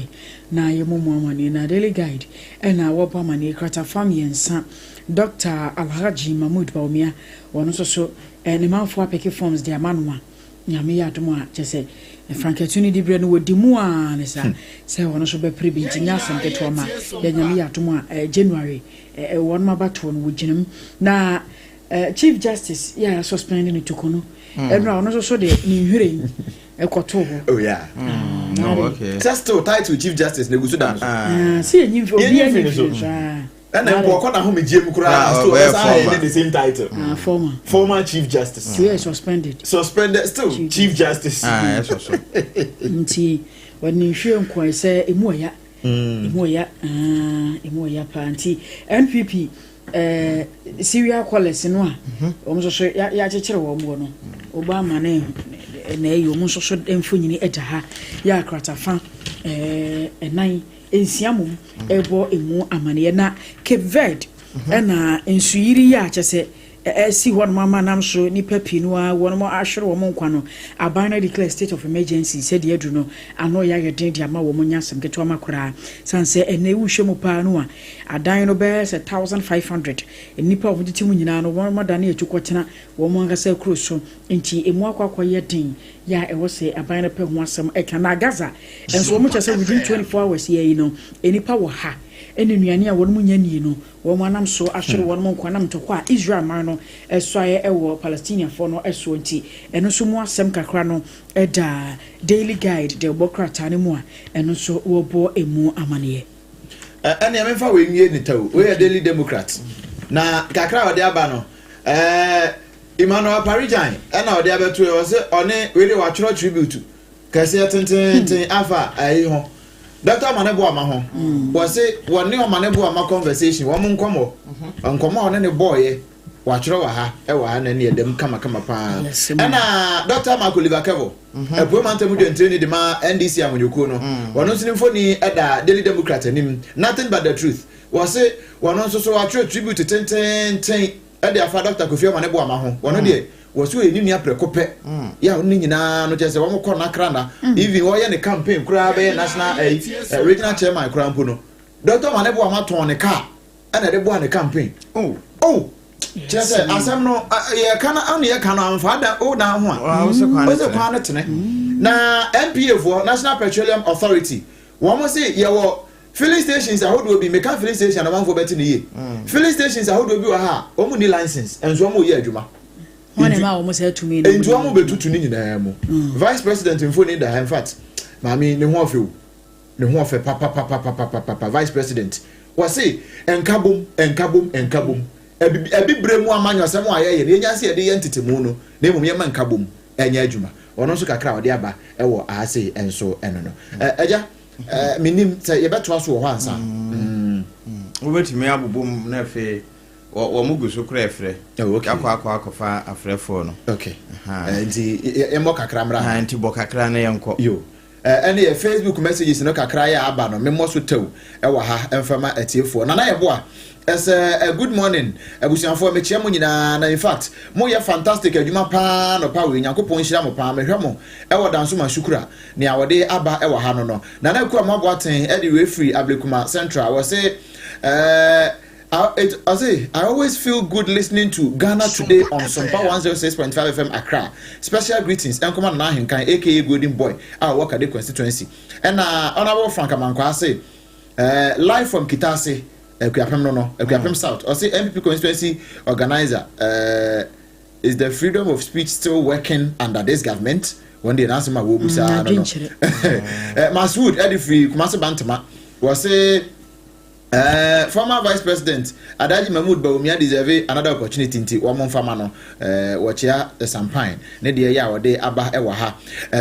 na yɛmomu amane na daily guide ɛna wɔbɔ amane krata fam yɛnsa Dr. Alhaji Mahmoud Baumia wɔno nso so ne manfo apeke forms de amanoma nyame yɛ adom a kyɛ sɛ franketuni di bre no wodi mu a ne sa sɛ wɔno so bɛpre bi ntinya asɛm ketewa ma yɛ nyame yɛ adom a January wɔn mabato no wogyinam na Chief Justice yeah suspending it to kono ɛnura ɔno so de ne nhwere ekoto ho oh yeah no okay just to title Chief Justice ne gusu dan see enyi obi enyi so ɛna mpo akɔ na ho megye mu kura still the same title former Chief Justice you are suspended still Chief Justice yes so nti wɔne nhwere nkɔ sɛ emu oya pa nti NPP Syria college no a omo so ya chekere wo mo no Obama na eyo omo so emfonyini eta ha ya kratafa enan ensiamum ebo emu amane na Cape Verde na ensuyiri ya chese si hon mama nam so ni papi no a won mo ahwere wo mo nkwa no aban na declare state of emergency said ye do no ano ya yeden dia ma wo mo nyasem keto makora sanse ene wuhwe mo pa no a adan no be 1500 enipa wo diti mu nyina no won mo da na etukwotena wo mo ngasa kuro so enti emu akwakwa yeden ya ewo se aban na pa ho asem e kana Gaza enso wo mo chese within 24 hours ye no enipa wo ha ene nuane a won mu nyani no wo mo anam so ahwere won mo nkwa nam tokwa a Israel man no esoaye ewo Palestinian for no eso nti eno so mu asem kakra no eda daily guide de obokrata ne mu a eno so wo bo emu amane ene ya memfa we nwie ni tawo we daily democrat na kakra ode aba no Emmanuel Parijan ena ode abeto e wo se one we de wa choro tribute kase tenten afa ayi ho Dr. Manebo Amaho was it one new Manebo Ama conversation, one nkomo nkomo ne boy wachro wa ha e wa na ne dem kama pa na Dr. Marco Livakevo e bo man temu de train de ma NDC amonyoko no wono sinfo ni eda Daily Democrat anim nothing but the truth was it wono so wachro tribute ten e de afa Dr. Kofi Manebo Amaho wono de was we ni aprekope ya oni nyina no je se wo mko na krana even wo ye ne campaign kura be national regional chairman kura mpo no Dr. Manebo Amaton ne car ana de bo ne campaign je se asem no ye kana an ye kana amfa da o da ho a wo se kwa na tene na MPA National Petroleum Authority wo mo se ye wo filling stations ahodo bi meka filling station na manfo beti ne ye filling stations ahodo bi wa ha o mu ni license enzo mo ye adwuma one ma almost said to me enjo amu betutu ni nyina mu vice president mfoni da in fact mami ne ho ofe papa vice president wase enkabom ebibremu amanyo asem aye ne nya se ye de entity mu no na emum ye man enkabom enya adwuma ono so kakra ode aba ewo ase enso eno no eja minim se ye beto aso wo ansa obetimi abobom na fe wo muguso kura efre akwa afrefo no okay nti embo kakra mra nti bo kakra na yenko yo ene ye Facebook messages no kakra ya aba no memmo so tew ewa ha emfama atiefo na ye boa as a good morning abusianfo me chiamo nyina na in fact mo ye fantastic adwuma pa no pa we nyankopon hira mo pa mehwe mo ewo danso ma shukura ne awode aba ewa ha no na ku mo aboaten e de referee Ablekuma Central was say I always feel good listening to Ghana Today on Sompa 106.5 FM Accra. Special greetings. Enkoma na Hinkan aka Golden Boy. I work at the constituency. And honorable Frank Amankwa say live from Kitase, Ekuapem South. I say MPP constituency organizer is the freedom of speech still working under this government? One day answer my wobusa. Maswood Eddie Free Kumasi Bantama was say Former Vice President Adaji Mahmoud Bawumia deserve another opportunity nti wamon fama no wɔchia Sampain ne de ya wɔde aba ɛwɔ ha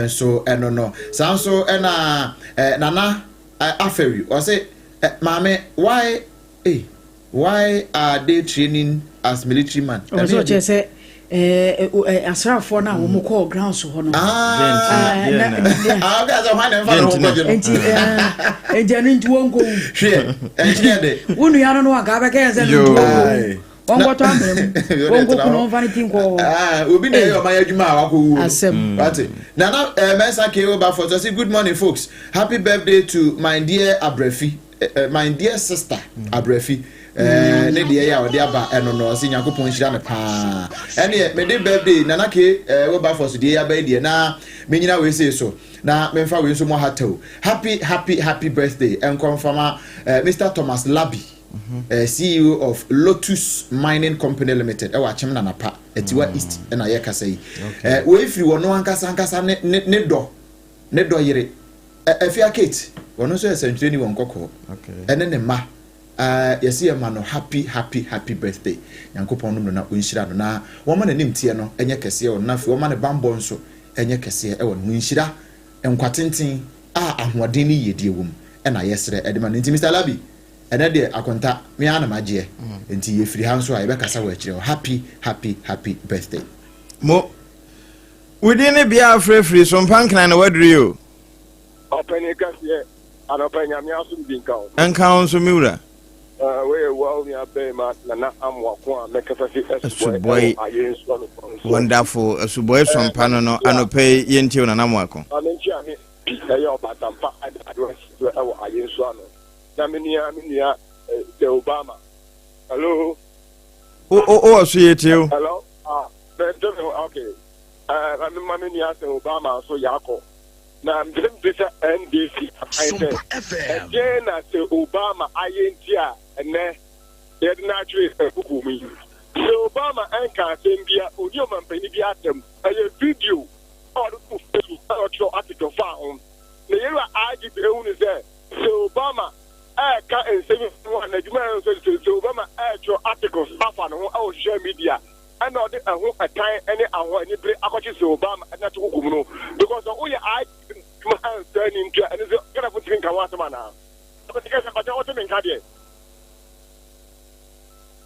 so ɛno no sanso ɛna Nana Aferi or say mame why are they training as military man? So just say asrafo na wo mo call ground so ho no that's why dem fa no enti nti wonko hwe engineer de wonu ya no aga ba ka say no wonko to amrem wonko kuno vanity nko obi na yo ma yadwuma awako asem right now mensa ke over for say good morning folks, happy birthday to my dear Abrefi, my dear sister Abrefi. Ne de ya ode aba eno no se Yakopon hira ne pa ene me de birthday Nana ke we ba for so de ya ba de na me nyina we say so na me fa we so mo hato happy birthday and confirm Mr. Thomas Labi, CEO of Lotus Mining Company Limited e wa chem na pa etiwa East na ye kasa yi we free wono ankasa ne do yire afia Kate wono so essentially won kokko ene ne ma yes ye man happy birthday Yakopon no na onhira no na wo ma nanim tie no enye kese ye na fi wo ma ne bambo nso enye kese e wo onhira enkwatenten ahoden ni yedie wom e na yesre e de man nti Mr. Labi ene de akonta me ana magye nti ye free hanso a ye be kasa wa kire happy birthday mo within a bia free Sompa nkran na wadru yo openi kase anopenya me asum dinka enka so miura we well near Bema na amwako mekafasi boy wonderful boy Sompa no anope yenti na namwako anenchi ani eyo batampa address ewo ayensu ano na menia the Obama hello so yetio hello okay mania the Obama so yako na mbisa NDC again as Obama ayentia ene yet naturally hukumi so Obama anka sembia onyo mampani bi atem aye video or Facebook or article fa on na yera agi be unu say so Obama ka ensemi one na juma so Obama articles afa no on social media and all the time any any play akochi so Obama na to hukumu no because o ya I turning to and is gonna put in Kawasamana.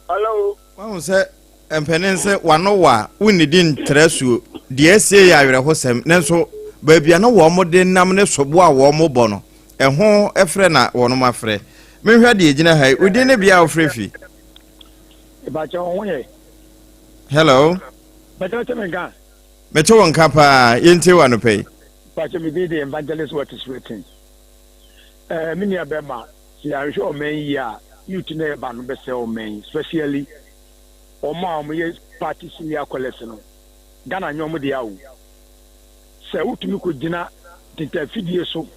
Hello. One say empenense wanowa unidin tresu de sie ya werɛ hosem nenso baabia no wo mo de nam ne sobo a wo mo bɔ no ɛho ɛfrɛ na wo no mafrɛ menhwɛ de gyina ha udin ne bia ofrefi hello meto won kapa yente wa no pay Pacha me be the evangelist what is written. Many a bema, see I show me ya, you to never ban be sell me, especially or mom yes party senior collection. Ghana nyomo diao. Se utu ko dina tinta fidie so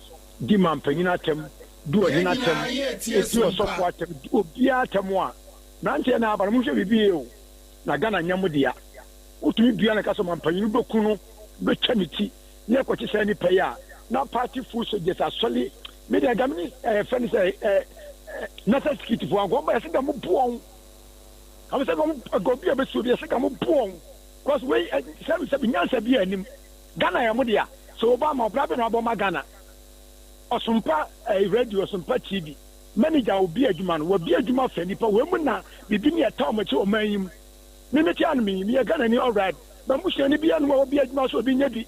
di man panina tem do dina tem e so so tem obia temwa na nte na aba mo hwe bibie o na Ghana nyomo dia utu bia na kaso man paninu do kunu be chamiti ne ko ti sani paya na party full so just asoli media gamni fani say na sa skit fu ango ba se da mo buon am se go bia be so bia se ka mo buon cause we se nyansa bia anim Ghana ya mo dia so Obama obrabe no aboma Ghana Osumpa radio Osumpa TV manager obi adwuma no obi adwuma fa nipa we mu na bibi ne eta omachi omanyim me meti an me Ghana ni alright ba mu hye ni bia no obi adwuma so obi nya bi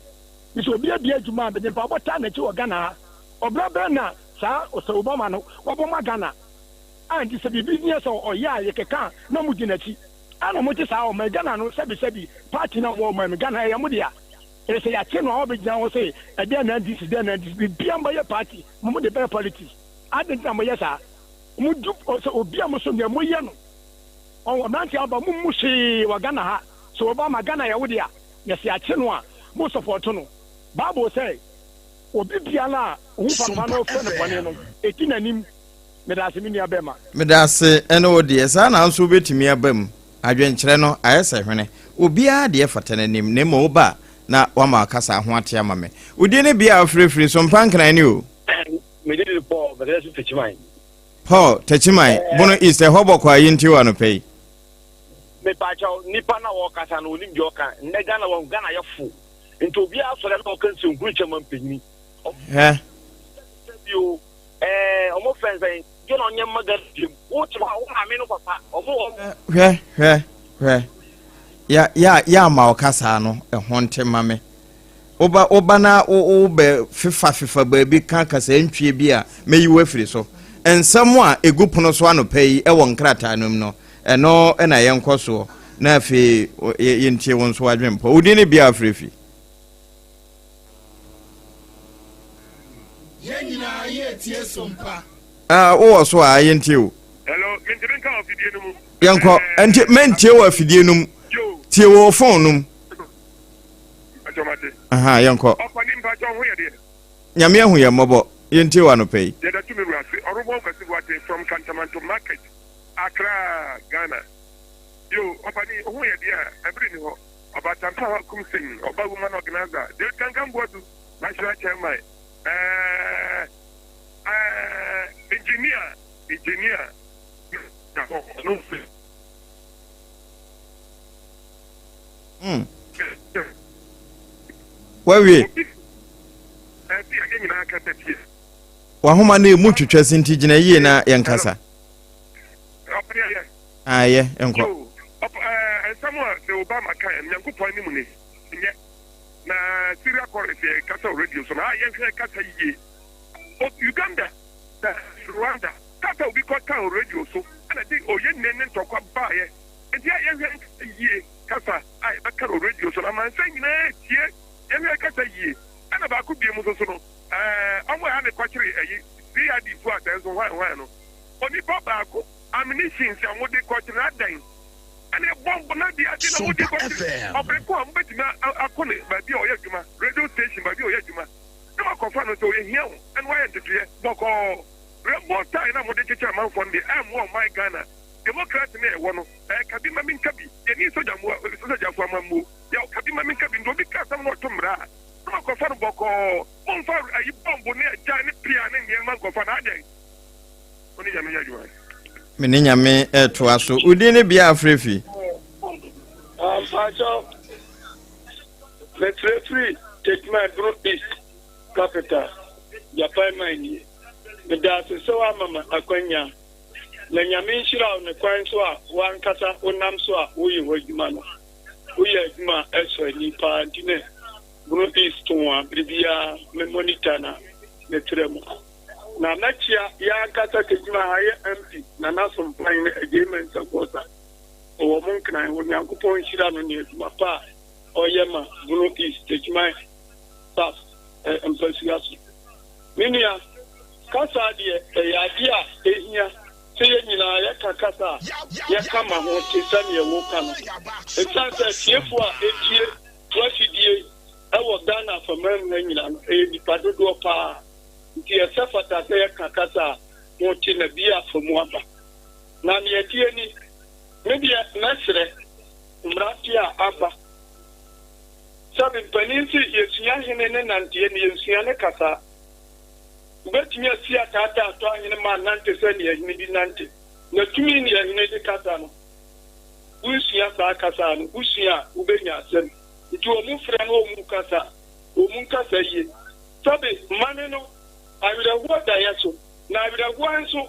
so obi adwuma be nipa bota na chi o Ghana obrabe na sa so Obama no waboma Ghana anti se bibi ne so oya ye keka na mu ginachi ana mo ti sa o ma Ghana no sebi party na wo ma Ghana ya mu dia e se ya che no obegina wo se e dia na this bia mba ye party mo de better politics adent na mo ye sa mo du so obi am so ne mo ye no o nanti aba mo mu hwe wa Ghana ha so Obama Ghana ya wo dia ye se ya che no a mo support no Bible say obi bia na hu papa no fe ne bone no etinanim medase mi nua bema medase ene odie sa na nso betimi abam adwenkyere no ayese hwene obi a de fatananim ne mo ba na wama kasa ho ate amame udi ne bia afrefre so mpankan ni o me did the ball but that's the chimine Paul Techimai Bono is a hobo kwa yinti wano pay. Me pacho nipa na wo kasa na onim joka ne Ghana won Ghana ya fu nti obi asore na okan se nkuruche mampeni bio omo fenzen je no nyem magadi wo ti wa wo ame no papa omo ya ma okasa no ehonte mame oba na be fifa baabi kan kasa entwie bi a meyiwa firi so ensam a egupono so ano pay e won krata no no eno na yenkoso na afi yentie won so adwempo udi ne bia afrefi yenyina ye tie sompa wo so a yentie o hello mentimi kan afidie no mu yenko enti mentie wo afidie no mu tie wo phone no mu atomate aha yenko opani mpacho ho ye de nyame ahu ye mobo yentie wa no pay de da tumi ruase orobon kwasi wate from Kantamanto market Accra Ghana yo opani ho ye de a every ni ho obatampa kumsin oba woman organizer de kankan bodu national chairman engineer wawie wahoma na emu twetwe sinti gina yie na yankasa aye enko Samuel the Obama kan nyankopon ni mu ne nye na Syria correct kasa radio so na yen kasa yie Uganda Rwanda kasa obi ko kan radio so ana di oye nene ntokwa baaye enti yen yie kasa ai ba kan radio so na man san nyina tie yen kasa yie ana ba ku bie mu so no omo ya ne kwachiri ayi CID fu atenso hwan no oni baba ko ammunition se amode kwachiri adan ane bomb na di adi na mudi kwachiri Obrempong ambetima akone ba bi oyadwuma radio station ba bi oyadwuma na makofa no to ye hiawo and why entetuye boko Rainbow time na mode cheche man from the my Ghana Democrat na ewo no kabi ma min kabi ye ni soja fu amammo ya kabi ma min kabi ndo bi ka sam no tumra na makofa no boko on fa ayi bomb ne aja ne pia ne ne man kofa na ajan oni ya me yadwuma mene nyame to aso udi ne bia afrefi Pacho let's free take my group east capital Japan mine me da so mama akwanya na nyame nhira ne kwan so a wan kasa onam so a woyi hojuma no woyi aduma eso ni pa ntine group east to a bibia me monitor na me tremu na nachia ya kasa kejuma haye MP na Sompa agreement supporter o mon kan ho nyankopon nhira no ne aduma pa oyema group east kejuma staff empasiaso minia kasa de ya dia ehia seye nyina ya kakasa ya kama ho tisani ya woka no ekasa tiefo a etie twafidie ewo Ghana famam na nyina no nipa dodo pa nti esafata se ya kakasa mo ti na bia famu aba na ne etie ni media nasre mratia aba sabe paninsi yesuya hene ne nantie ne yesuya ne kasa ubetimi asia tata ato ahene ma nante se ne ahene di nante na tumi ne ahene di kasa no usuya sa kasa no usuya ubenya asem nti omu frɛ no omu kasa yie sabe mane no awirawo da yeso na awirawo nso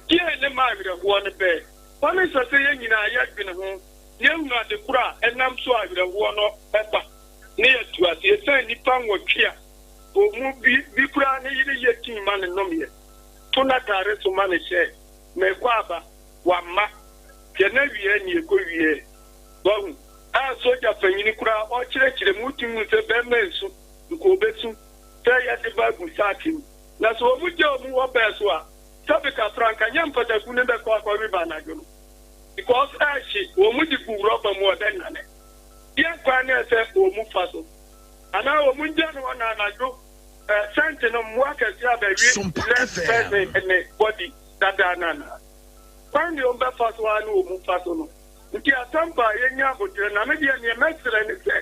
die ne ma awirawo ne be mane sase ye nyina ya dwene ho ye hu ade kura enam so awirawo no eba ne yetu ase esan nipa nwotwe omu bi kura ne yire yetin mane nomye to na tare so mane she me kwaba wa ma ke na wie ni ekowie bahu a soja fanyini kura o kyerɛkyerɛ mutum sɛ bɛma nsu nko obesu sɛ yɛde bagu saatim na so omu gye omu wɔ bɛɛ so a sɛbi ka franka nyɛ mpataku ne bɛkɔ akɔwe ba anadwo no because ahye omu de gu rɔba mu ɔbɛnane deɛ kwan ne sɛ omu fa so anaa omu ngya no hɔ na anadwo sɛnte no mmoa kɛse a bɛwie left person ne body dadaa no anaa kwan deɛ ɔmbɛfa so a ne omu fa so no nti atampa yenya abotre na me dia ne mesre ne se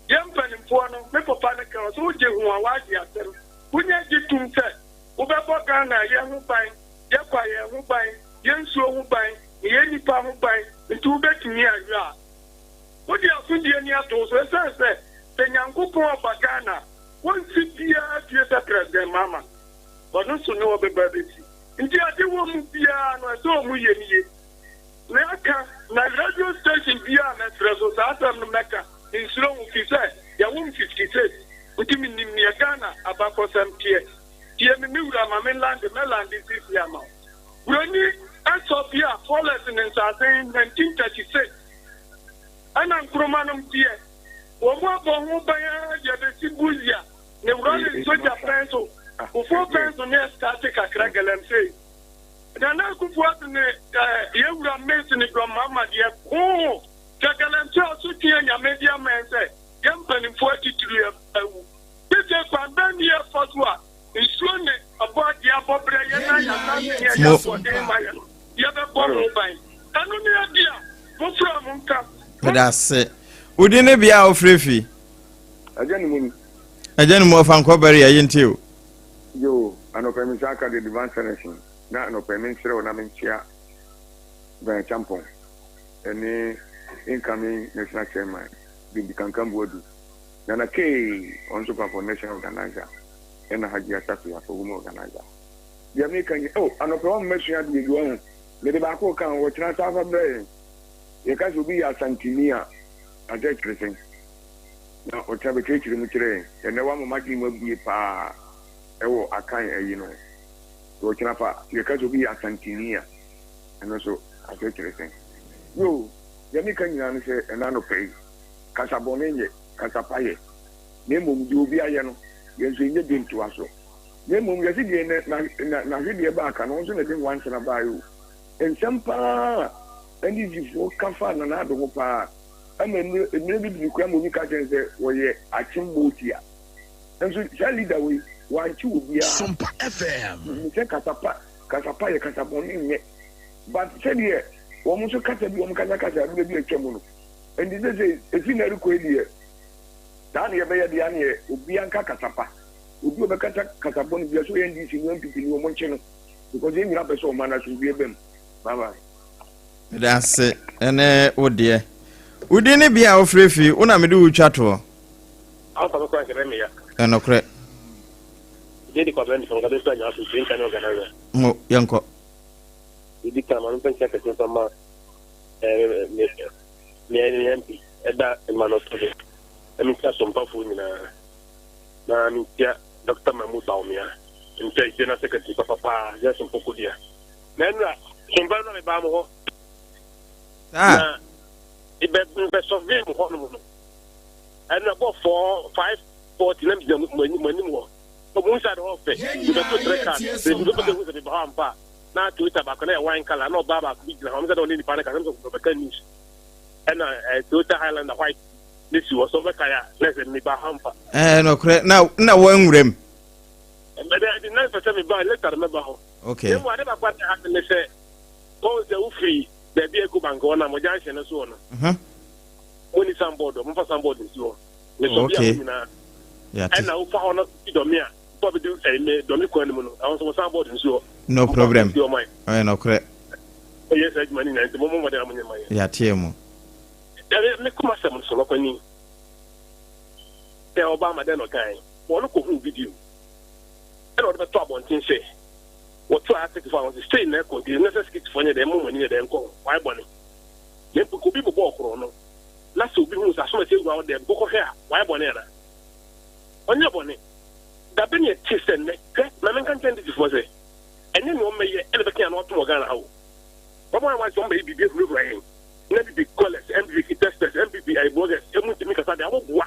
yempanimfo no me papa ne ka so je hu a waje atem kunya gitum se ubebo Ghana ye hu ban yakwa ye ho ban yensuo ho ban ye nipa ho ban ntu betumi ahwa wodi afundie ni ato so sense penyankopon abagana wonsi bia tie sa president mama bono so no obeba beti nti ade wo mu bia no so mu ye niye na aka na radio station bia na treso sa atam no meka insuro mu fi say ya wo 56 nti minim ni Ghana abakosam tie me miwura ma me land this year ma broni asopia followers in Saturday 1936 ana nkromanum tie wo mo bo ho ban ya de sibuzia ne wurale soja penso ufo penso ne static akra galamse na kufuat ne yewura mesi ne do mama de ko galamse so tie nya media mense yampani 43 awu pese kwa bani ya fatwa isone abodi abobre ya na ya na ya for dem ya ya be borrow ban anu ne adia mo from nka pedase udi ne bia ofrefi ajani mu fanko bari ya yintio yo anope mi saka de divine selection na anope mi sire na mi chia ben champon any incoming national chairman bi kankan bodu na ke on super for national organizer ena haji asatu ya for women organizer ya mi kan anope on measure de go le de ba ko kan wo tira ta fa bre ye ka so bi ya santinia ade kresen na o tabe kekiri mu kire ene wa mo magi mo bi pa ewo akan ayi no o kina fa ye ka so bi ya santinia eno so ade kresen yo ya mi kan nyina no se ena no pay kasabonenye kasapaye ne mum di obi aye no ye so nye dinto aso ne mum ye si die na hwede ba aka no so na din wanse na ba yo ensempa eni jifo kafa na na do pa ama emre bi kwa mo ni ka jense wo ye achimbotia enso ja leader we wanchi obi a Sompa FM se kasapa ye kasabonenye but said here wo mo so kasa bi wo mo kasa bi atwam no and this is efi na ruko edie dan ye be ye dia ne obi anka kasapa obi obekata kasabon bi so ye ndisi no mpipi ni wo mo nche no because ye nyira person o mana so bi ebem bye that's ene odie udi ne bia ofrefi una mede utwa to alfa ko kwa kere me ya enokre dedi kwa bend from gado sta nya so tin kan organizer mo yanko idi kama no pencha ka tin sama me MP eda emanotobe emi ka sompa fu ni na mi tia Dr. Mahmoud Baumia ntia ijena secretary papa ya sompa Kodie na nra sompa na me ba mo ho ibe sovie mo ho no and about 540 na bi mo mo mo nsa de ho fe ibe to treka de bi to de ba ampa na Twitter ba kana wine color na baba bi na ho nsa de ni pa na ka so be kan news and Toyota Highlander white this was over kaya less than me ba hampa no kre na wanwurem but the next person me ba later me ba ho okay dem wa de ba kwata ha me say go the free the be go bank ona mo junction no so no money samboard mo fa samboard so me so bia na ya and na ufa ono do me a for be do me do me ko ni mo no awon so samboard so no problem no kre yes I money na mo mo de amunye mai ya tie mo me kuma se mo so lo kwani te Obama de no kan won ko hu video e no de to abontin se what to ask for was stay na ko the necessary for ne de mo mani de nko why boni le ko bi bo okro no la so bi hu sa so ma te gwa de bo ko he a why boni na onye boni da be ne tisen ne ke na men kan tend to for say ene no me ye ele be kan no to Ghana hawo baba wa so me bi bi ru rain na bi college MBB testers MBB I bloggers emu timi kasa de aboboa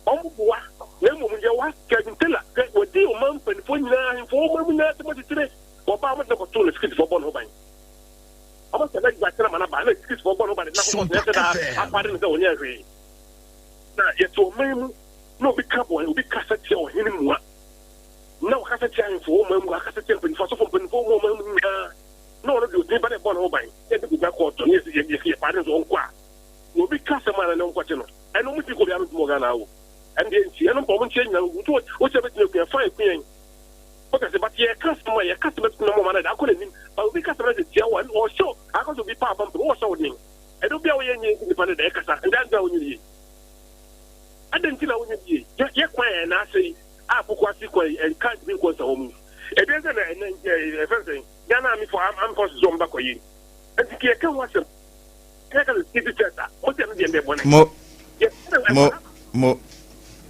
omboboa na mu je wa kentela ke wodi o man pen fo nyina fo mo mu na te mo tire o ba mo de ko to le skit fo bon ho ban aba se na gba tira mana ba na skit fo bon ho ban na ko se da apare ne se onya hwe na ye to memu no bi ka bo obi kasa tie o hini mu a na o kasa tie fo mo mu kasa tie pen fo so fo pen fo mo mu na no no do ba de bon ho ban e de ga ko to ni ye pare so nkwa no bi kasa mana na nkwa te no e no mu ti ko bi anu mo Ghana wo and then she no problem change na o che bet no can find queen Okay, but your customer no man I couldn't but we customer is your one or show I got to be part of or showing. I don't be away independent and that's how you need. I didn't know when you and I say and can't be close to home. It isn't a thing. Ghana me for I'm going to zoom back on you. And you can watch them. Mo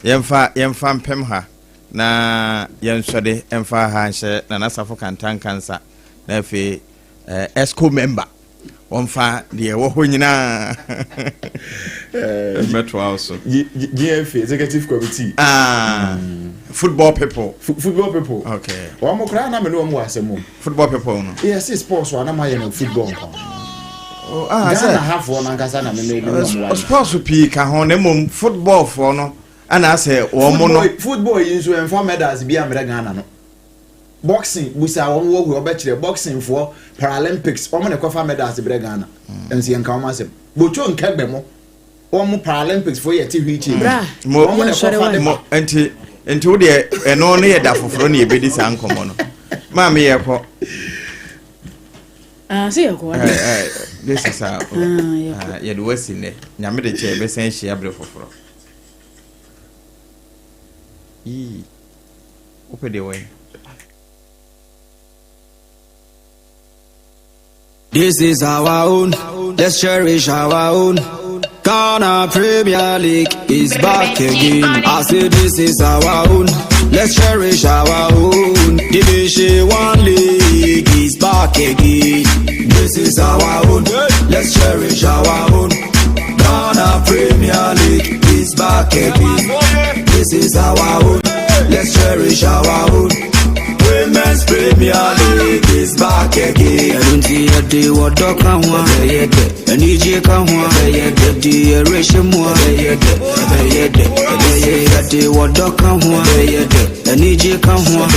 yemfa mpem ha na yensode emfa ha nche na nasafo kantan kansa na fe esco member wonfa de wo ho nyina metro also GFA executive committee football people okay wa mo kra na me no mo asemo football people no yes sports wa na ma ye no football Ghana half one ankasa na me no sports pi ka ho na mom football for no ana say wo mo no football yin so enfa medals bi amre Ghana no boxing busa won wo obekire boxing for Paralympics o mo ne kofa medals bre Ghana ensi enka o ma sem bocho nkagbe mo o mo Paralympics for ye ti hwichi mo ne kofa mo enti wo de eno no ye da foforo na ye bedi san komo no ma me ye ko say you go this is ye do wasi ne nyame de che be san hia bre foforo open the way. This is our own, let's cherish our own. Ghana Premier League is back again. I say this is our own, let's cherish our own. Division 1 League is back again. This is our own, let's cherish our own. Ghana Premier League is back again. This is our own, let's cherish our own. Women's Premier League is back again. I don't see a day what dog can want. I need you can want. The ratio more. I day what dog can want. I need you can want.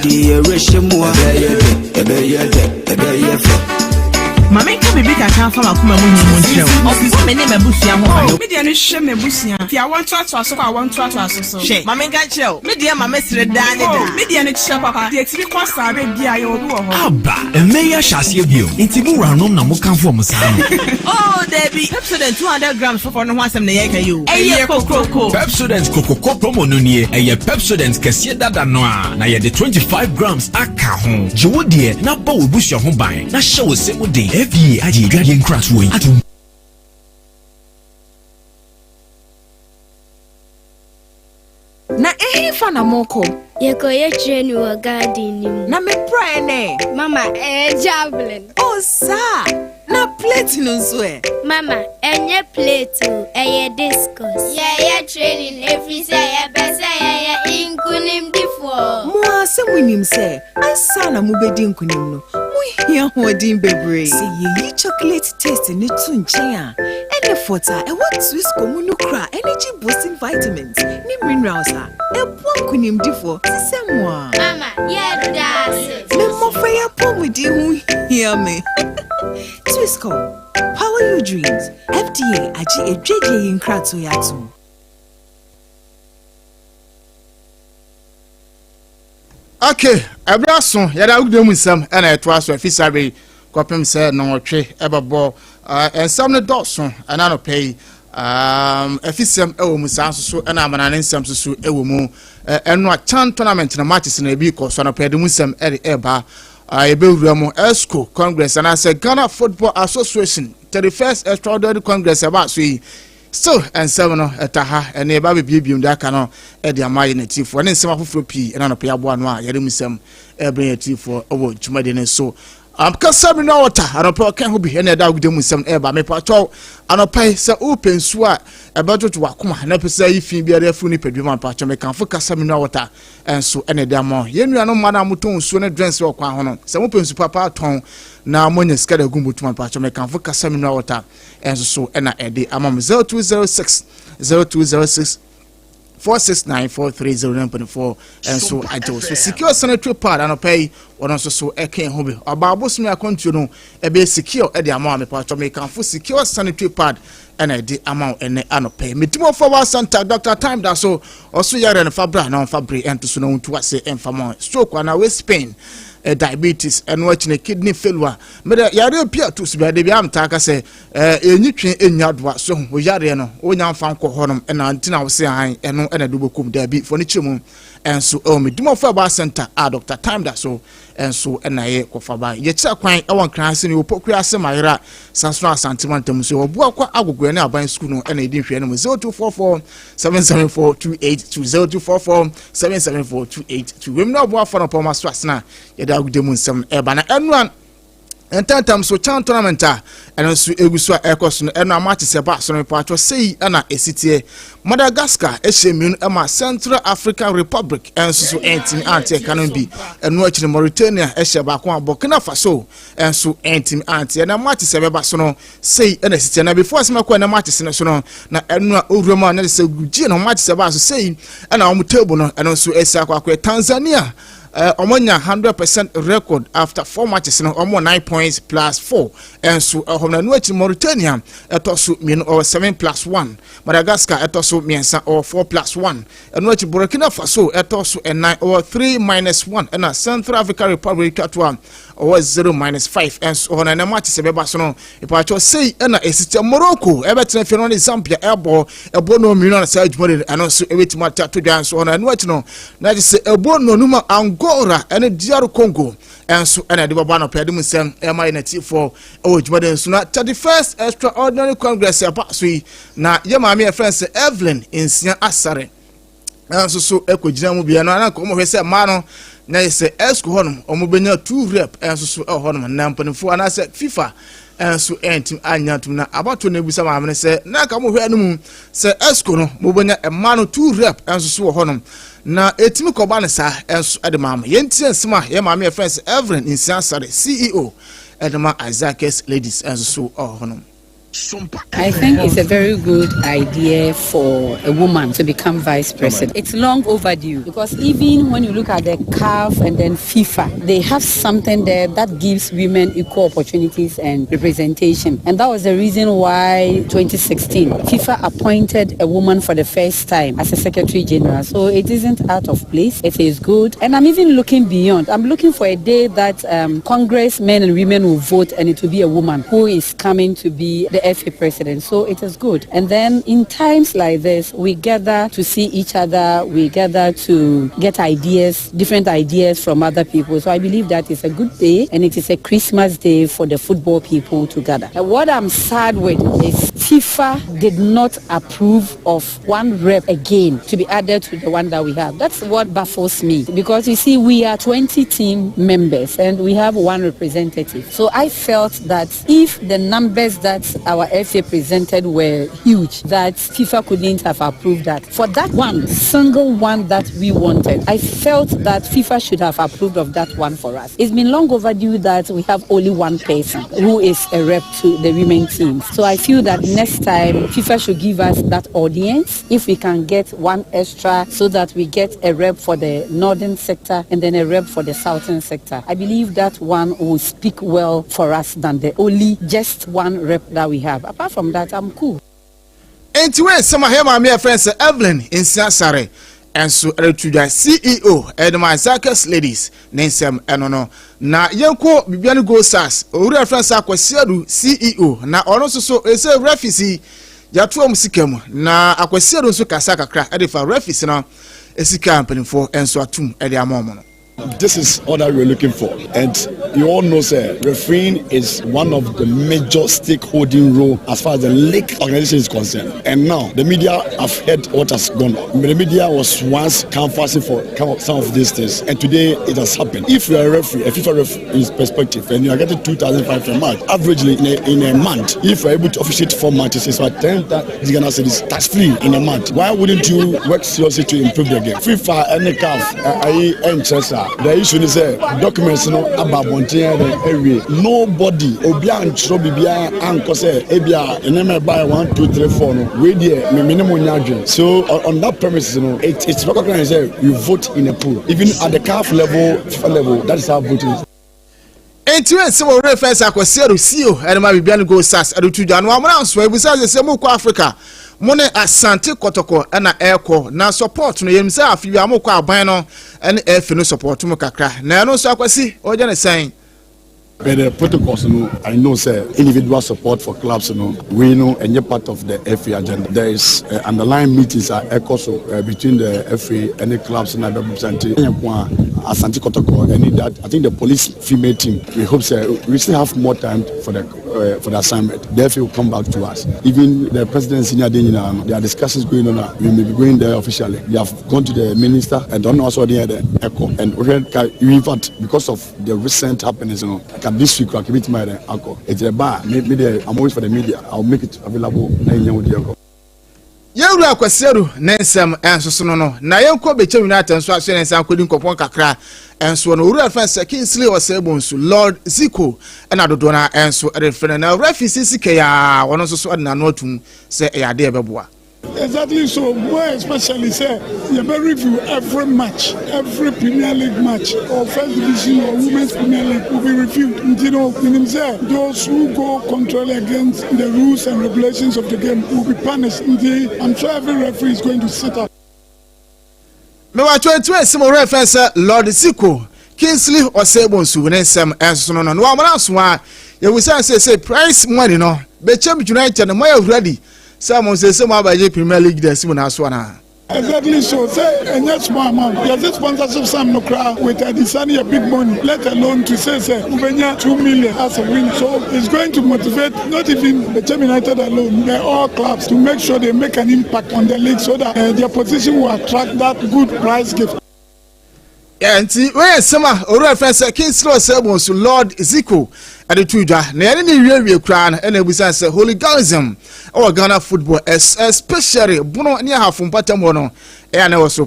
The ratio more. Mama can be big account for my show. Of my name, Busia. Media no share me Busia. If I want to so I want to so. Mama can show. Media, Mamma said, Danny. Media no share, Papa. The extreme cost are ready. I will do. Abba, and Mayor Shasia View. It's a no more come from Oh, there be Pepsodent 200 grams for no one some Nayaka you. A year cocoa. Pepsodent cocoa promo no near a year Pepsodent Cassia Dada Noir. Now, the 25 grams akahon. Jodie, now bow bush your home by. Now show us it would day. FE aji dragon crash way atum na fana moko yeko ye training wa garden ni na me prane mama javelin oh sa na plate no so mama enye plate o discus ye training every say ye bese ye inkunim difo mo asewunim say ansa na mo bedi inkunim no here holding bebre say ye chocolate taste ni tu nchen a ene fota e what Swiss communo cra energy boosting vitamins ni minerals a e po kunim difo semwa mama ye do that me mo fa ya po mu di hu hear me Swissco, power your dreams. FDA aji ejeje yin krato yatu. Okay, abraso yada ugde mu nsam na eto aso afisabe kwapem se no otwe ebabo ensam ne doso ana no pay afisam ewo mu sanso so na amana ne nsam so ewo mu eno a chan tournament na matches na bi ko so na pay de mu nsam eba Ebewuramo ESCO Congress and I said Ghana Football Association 31st Extraordinary Congress about still and 7 etaha and e ba bibium da kano e de amaye native for nsem afoforo pi na no pe abo anu a yare musem e bring native for owo tumade ne so kasa mi no water anopa kan ho bi na da gude musem e ba me pa cho anopa se open su a e ba jojo wakoma na pesa ifi bia da fu ni pedwuma pa cho me kan fo kasa mi no water enso ene da mo yenu no mana moton su ne drense o kwa ho no se mo pensu papa ton na monye skada gumbutuma pa cho me kan fo kasa mi no water enso so ena ede amam 0206 4694309.4 and so I do so secure sanitary pad and pay one also so eke hobe about bosom ya continue e be secure e the amount me part make can for secure sanitary pad and the amount and pay me timo for Santa Dr. Time that so also yare and fabra na fabri and to so no to say enfama stroke and waist pain diabetes and watching kidney failure me da yare appear to so be am taka say enitwe enyadwa so wo yare no onya fan ko honom and antina wo say han eno na do bokum da bi for ni chemu and so me timo for about Santa Dr. Time that so and so na ye ko faba ye kira kwan e won kran se ni opokura se mayra sanso asantemantam so obu akwa agogo ne aban school no na edin hwe no 0244 774 282 0244 774 282 wem na obu afọ no poma so asena ye da agudemu nsem e ba na enuan entantam so chan tournament and so egusu ekoso no eno amati se ba so no pacho sei na esitie Madagascar eshemunu ema Central African Republic and so entim anti canon bi eno achire Mauritania eshe ba kwa Burkina Faso and so entim anti na amati se ba so no sei na esitie na before se makwa na amati se so no na eno owuroma na se gugie na amati se ba so sei na omu table no eno so esi akwa Tanzania Omonya 100% record after 4 matches no omo 9 points plus 4 and so homna no achi Mauritania etoso mien or 7 plus 1 Madagascar etoso miensa or 4 plus 1 and no achi Burkina Faso etoso 9 or 3 minus 1 and Central African Republic atwa or 0 minus 5 and so on na match se beba so no ipacho sei na esite Morocco ebetre fe no Zambia ebo no mien na sa adwumare and so ebetima tato dwan so na no achi no na se ebo no numa Angola and DR Congo and so and the Babano Pedum Sam MINT for Odehyieba so na 31st extraordinary congress apasui na yemami friends Evelyn in Sia Asare and so ekogina mu bia no na ko mo hwese ma no na yese esco honum omobenya 2 rep and so honum na mpanifo ana se FIFA and so entim anyatum na abato na ebusa ma amene se na ka mo hwe anum se esco no mobenya e ma no 2 rep and so honum na etimi koba ne sa enso edemama yenti ensema ye ma me friends Evelyn in Sansare CEO edema Isaac's ladies enso so honum. I think it's a very good idea for a woman to become vice president. It's long overdue because even when you look at the CAF and then FIFA, they have something there that gives women equal opportunities and representation. And that was the reason why 2016 FIFA appointed a woman for the first time as a Secretary General. So it isn't out of place. It is good. And I'm even looking beyond. I'm looking for a day that Congress men and women will vote and it will be a woman who is coming to be the FA president. So it is good. And then in times like this, we gather to see each other, we gather to get ideas, different ideas from other people. So I believe that is a good day and it is a Christmas day for the football people to gather. And what I'm sad with is FIFA did not approve of 1 rep again to be added to the one that we have. That's what baffles me because you see we are 20 team members and we have 1 representative. So I felt that if the numbers that our FA presented were huge, that FIFA couldn't have approved that. For that one, single one that we wanted, I felt that FIFA should have approved of that one for us. It's been long overdue that we have only 1 person who is a rep to the women teams. So I feel that next time FIFA should give us that audience if we can get 1 extra so that we get a rep for the northern sector and then a rep for the southern sector. I believe that one will speak well for us than the only just 1 rep that we have. Apart from that, I'm cool. And to where some of my friends Evelyn in Sansare and so to the CEO and my Isaac's ladies Nensem Enono. Na Yanko Bibiano Go Sas, or reference Aquasiadu CEO. Na also so is a refugee Yatuam Sikem. Na Aquasiadu Sukasaka crack edifa refugee now is a company for and so atum at their moment. This is all that we're looking for, and you all know, sir, refereeing is one of the major stakeholding role as far as the league organization is concerned. And now the media have heard what has gone on. The media was once canvassing for some of these things, and today it has happened. If you are a referee, a FIFA referee in perspective, and you are getting 2,500 a month, averagely in a month, if you are able to officiate 4 matches, it's about 10,000 Ghana cedis tax-free in a month. Why wouldn't you work seriously to improve the game? FIFA and the CAF, and Chelsea. the issue is documents no about every nobody obia ntro bibia anko say ebia enema buy 1 2 3 4 no we there minimum nyadwen. So on that premises it's recognized you vote in a pool even at the CAF level, FIFA level. That is how voting is. Enti se wo reference akwase Rusio enema bibia no go sas adutuja no amra so ebusa se mu ko Africa mone asante kotoko na eko na support no yemsa afi amukọ aban no ene efe no support mu kakra na no so akwasi oje ne sen. But the protocols, I know, sir, individual support for clubs, we know, and you're part of the FA agenda. There is underlying meetings at ECOSO between the FA and the clubs and the representative. Asante Kotoko, and that I think the police female team. We hope, sir, we still have more time for the assignment. The FA will come back to us. Even the presidency, there are discussions going on. We may be going there officially. They have gone to the minister and don't know also the ECO. And in fact, because of the recent happenings, this week, I'll commit my alcohol. It's a bar. Maybe I'm always for the media. I'll make it available. Yewura kwaseru nensem enso no na yenko beche United nso aso nensem kwedi nkopon kakra enso no uru afense Kingsley Osebonsu Lord Zico na dodo na enso refere na refi sisike ya wono nso so na no atum se ya de ebeboa. Exactly so. More especially say you better review every match, every Premier League match or First Division or Women's Premier League will be reviewed. You know, those who go contrary against the rules and regulations of the game will be punished. I'm sure every referee is going to sit up. Me wa 22 simo reference Lord Zico Kingsley Osebonsu nensem enso no no amara so a ye wisan say price money no be chem United no more ready. Someone says some about Premier League there Simon Aswana. Exactly so. Say a net small amount. There's a sponsorship some no crowd with a designing a big money, let alone to say 2 million as a win. So it's going to motivate not even the Team United alone, but all clubs to make sure they make an impact on the league so that their position will attract that good prize gift. And where summer or reference Kingsley Osebonsu Lord Zico at the Tuja, Nanny Railway Crown and a business hooliganism or Ghana football, especially Bruno near from Patamono, and also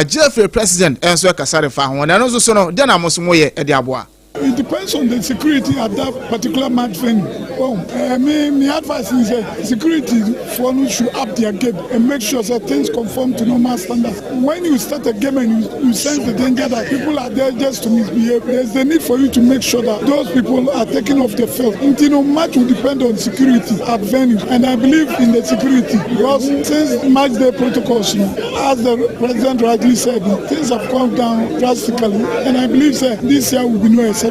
Jeffrey President and Sir Casari Fahon, and also Sono Denamos Moye at Diabua. It depends on the security at that particular match venue. My advice is security for should up their game and make sure that things conform to normal standards. When you start a game and you sense the danger that people are there just to misbehave, there's the need for you to make sure that those people are taken off the field. Match will depend on security at venues, and I believe in the security because since match day protocols, as the president rightly said, things have come down drastically, and I believe this year will be no exception.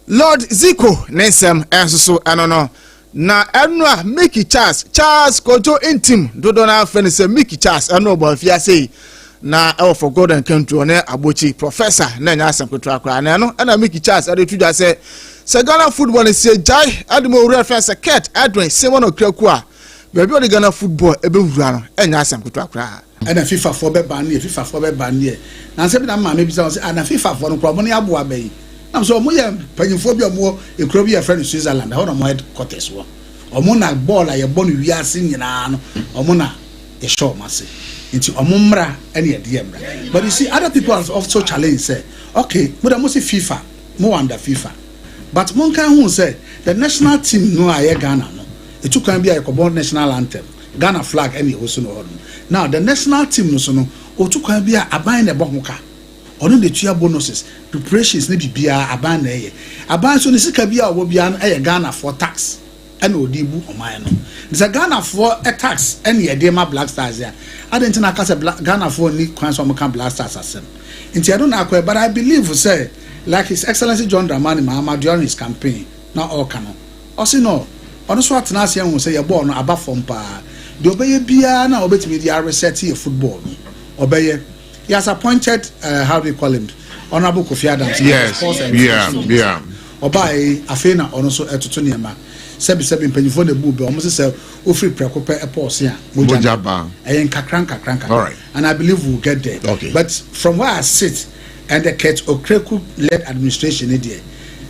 Lord Zico nensem enso anono na enwa Mickey Charles Kojo intim dodo na fenise Mickey Charles eno bo afia sei na for golden country one abochi professor na nya asem kotwa kra na no na Mickey Charles adetuja se Ghana football se jai adimo reference ket adwen Simon Okraku a bebi o Ghana football ebe wura no enya asem kotwa kra ana FIFA for be ban ne na se bi na ma me bi se ana FIFA for no krobo ne abo abai na so mo ye panyimfo bi omo ekro bi ye friend Switzerland ho no mo headquarters wo omo na ball aye ball no wiase nyina no omo na e show mase nti omo mra ene ye de mra. But you see other people have also challenge say okay mo da mo say FIFA mo under FIFA but mo kan hu say the national team no aye Ghana no it took can be a national anthem Ghana flag ene ho so no. Now the national team no so no o took can be a aban na bohoka ono de tua bonuses preparations ne bibia aban na eye aban so ne sika bia wo bia na eye Ghana for tax ene odibu oman no the Ghana for a tax ene ye de ma Black Stars ya adentina ka se Ghana for ni kwan so mo kan Black Stars asem nti I don't know but I believe say like His Excellency John Dramani Mahama during his campaign na all kano also no ono so atena ase hu say ye ball no aba from pa de obeye bia na obetimi dia reset ye football no obeye. He has appointed, how do you call him? Honorable Kofi Adams. Yes, yeah. Obai afena also etutuniema. Sebi mpanyifo de bube almost say ofri prekope epos ya mojaba. Ayen kakranka. All right. And I believe we'll get there. Okay. But from where I sit and the Ket Okreku led administration there.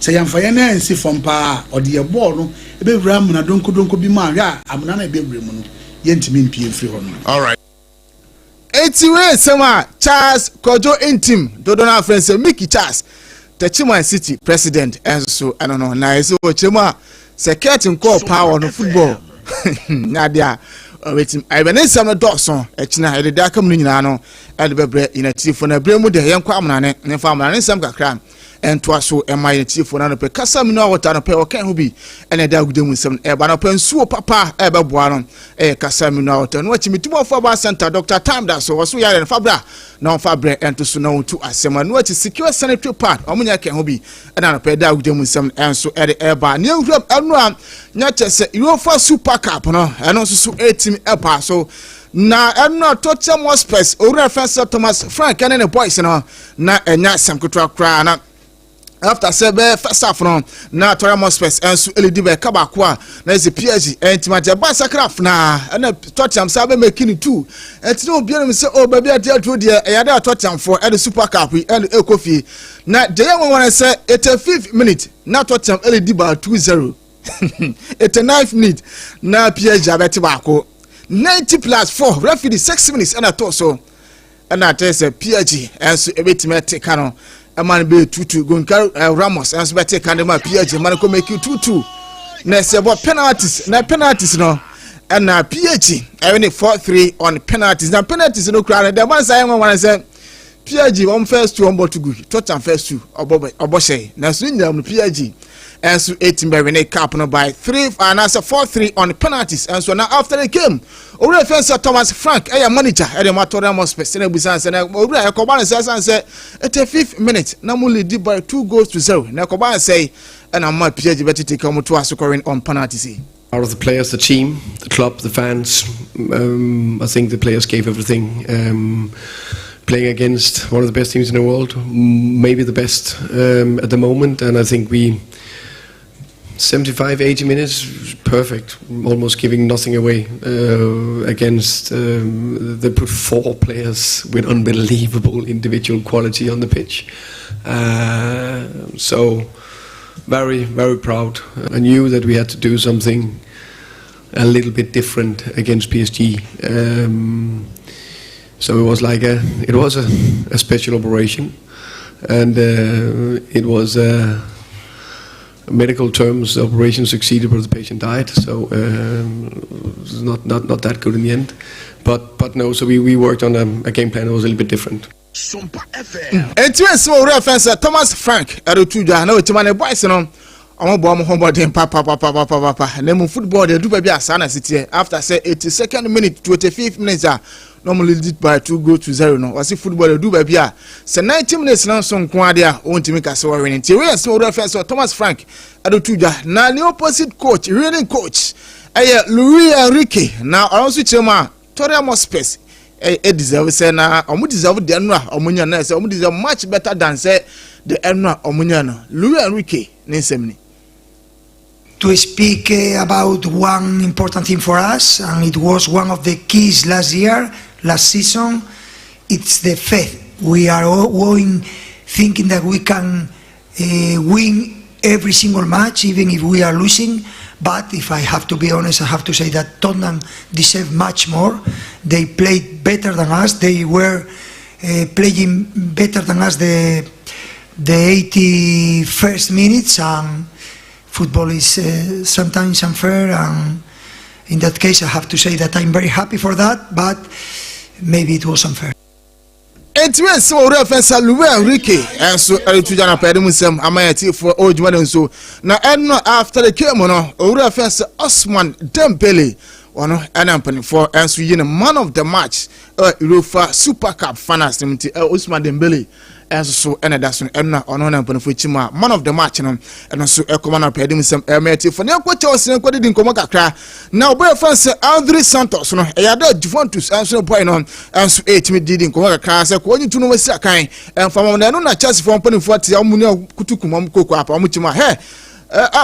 Say yamfa na ensi from pa or the ball no ebe wura mu na donko bi ma ya amuna na ebe wura mu no yentimi mpie free hono. All right. we sema Charles Kojo Intim Dodona friends Mickey Charles Techiman City president and so I don't know na so chema security call power no football nadia wetim I been some dogson echina e de akam no nyina no e de bebre ina tifo na bre mu de yenkwa amnane ne fa amnane sam kakra ento so e mai tifo na no pe kasa mi no wota no pe o kan ho bi ene da gudemu sam e ba no pe nsuo papa e be boa no e kasa mi no wota no wachi mitimo for ba center Dr. Time da so so yare fabra na fabre ento so no to asema no wachi secure sanitary pad omunya kan ho bi ene no pe da gudemu sam enso e de e ba ne nhwam eno a nya chese UEFA Super Cup no eno so 18 epa so na eno Tottenham Hotspur owura fencer Thomas Frank and the boys no na enya sam kotwa kra na after sebe first half no na Tottenham Hotspur enso elidibe kabakwa na eze PSG entimaje ba sakraf na na Tottenham sabe making two entino obianum se o baby atiato de yada Tottenham for the Super Cup and ekofi na dey won say 85th minute na Tottenham elidiba 2-0 89th minute na PSG abeti bako 90+4 referee 6 minutes and at so and at PSG enso ebetima take no man be 2-2 Goncalo Ramos and so take and ma PSG man ko make you 2-2 na se bo penalties no and na PSG I win 4-3 on penalties na penalties no crowd the man say one say PSG one first two on ball to go Tottenham first two oboshe na so nyam PSG and so 18 by winning cup no by 3 and answer 4-3 on penalties and so now after the game Owura fencer Thomas Frank manager e de Tottenham Hotspur na busan se na Owura Ekoban say 85th minute na mu lead by 2-0 na Ekoban say and am PSG better take come to scoring on penalties. Out of the players, the team, the club, the fans, I think the players gave everything. Playing against one of the best teams in the world, maybe the best at the moment, and I think we 75-80 minutes, perfect, almost giving nothing away against. They put 4 players with unbelievable individual quality on the pitch, so very, very proud. I knew that we had to do something a little bit different against PSG. So it was like a special operation, and it was medical terms. The operation succeeded, but the patient died. So it's not that good in the end. But no. So we worked on a game plan that was a little bit different. Sompa FM. Etiwe so reference Thomas Frank erotuja na wetimane boys no omo bo omo homboden papa na mu football dey do baby asana city after say 82nd minute to 85th minute normally lead by 2-0 no wasi football dey do baby say 90 minutes na so nko ade a ontimi ka se wo win nti we so reference Thomas Frank erotuja na the opposite coach reading coach Luis Enrique na also chema Tottenham Hotspur deserve say na omu deserve the enu a omunya na say omu deserve much better than say the enu a omunya no Luis Enrique nsemni to speak about one important thing for us, and it was one of the keys last season. It's the faith. We are all going thinking that we can win every single match, even if we are losing. But if I have to be honest, I have to say that Tottenham deserve much more. They played better than us. They were playing better than us the 81st minutes, and football is sometimes unfair, and in that case I have to say that I'm very happy for that, but maybe it was unfair. Etiwe so reference Luis Enrique enso eretuja na pede musem amayati for ojuma so na enno after the game no reference Osman Dembele ono enampani for enso yine man of the match UEFA Super Cup finals timti Osman Dembele enso so eneda so enna ono enampani for chima man of the match no eno so ekoma na pede musem amayati for ne ko Chelsea ko didi nkomo kakra na obo reference Andre Santos no eyada Juventus enso boy no enso 8 didi nkomo kakra se ko nyitu no wasi akan enfama na no na Chelsea for mpani for tia omuni kutukuma mkoko apa omuchima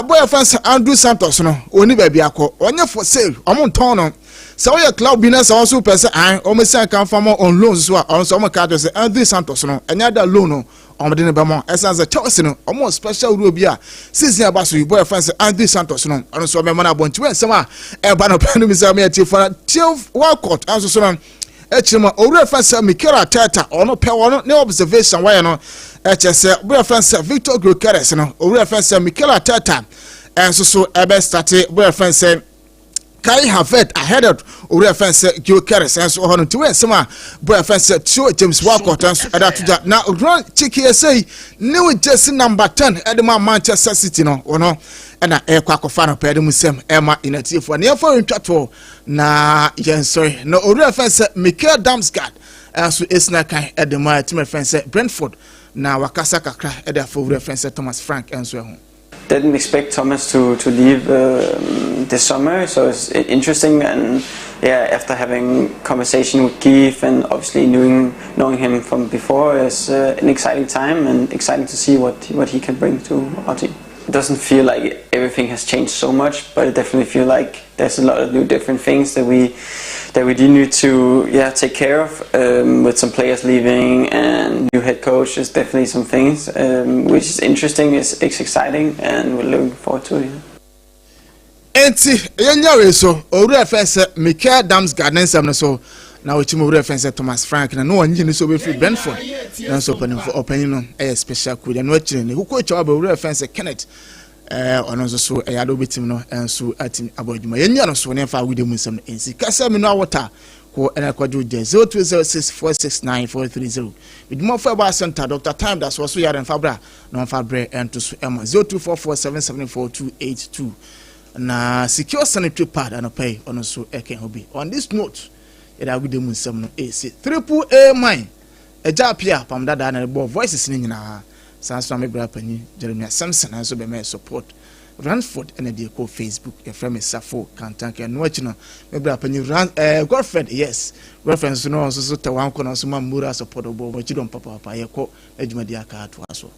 boy reference Andre Santos no oni baabi akọ onye for sale omonton no so we club business also person omosan kan fama on loans so also omo card say Andre Santos no enya da loan no omde ne bemo essence Chelsea no omo special rule bia season abaso boy reference Andre Santos no so me mana bonti we nsema e ba no panu mi say me ati for 12 World Cup also so no echima owura fansa Mikel Arteta ono pe wono ne observation why no echese owura fansa Victor Gyökeres no owura fansa Mikel Arteta enso so ebe start owura fansa Kai Havertz ahead of owura fansa Gyökeres enso hono tiwe sema owura fansa Tio James Walcott enso adatuja na run chiki say new jersey number 10 edema Manchester City no ono na ekwa kofa no pede musem ema inatifo na yefo ntwato na yensoy no owura fansa Mikel Damsgaard enso esna kan edema team fansa Brentford na wakasa kakra edafo owura fansa Thomas Frank enso ho. Didn't expect Thomas to leave this summer, so it's interesting. And yeah, after having conversation with Keith and obviously knowing him from before, it's an exciting time and exciting to see what he can bring to our team. It doesn't feel like everything has changed so much, but it definitely feels like there's a lot of new different things that we do need to take care of, with some players leaving and new head coach. There's definitely some things which is interesting, it's exciting, and we're looking forward to it. Enti yenyawe so owura fense Mikel Damsgaard nsam so na ochimo owura fense Thomas Frank na no onyi ni so be free Brentford na so opening no special coach na ochire ni huko echa owura fense Kenneth ono so eyado betim no enso atim aboduma yenya no so ne fa wide mu nsam ensi kasa mi no awota ko ena kwajo je 0206469430 bidimo fa ba center Dr. Time that's also yaren fabra no fabre ento so ema 0244774282 na secure sanitary pad and pay on so eken hobi. On this note, it I would some no AC triple A mine a japia Apam Dadaa and the voices in na sans me brapani Jeremiah Samson and so be my support Ransford and the co Facebook a friend Safo can't tank and watching me brapani girlfriend yes girlfriend so no so to one corner so mura support obo but you don't papa yeko ejuma dia ka to aso.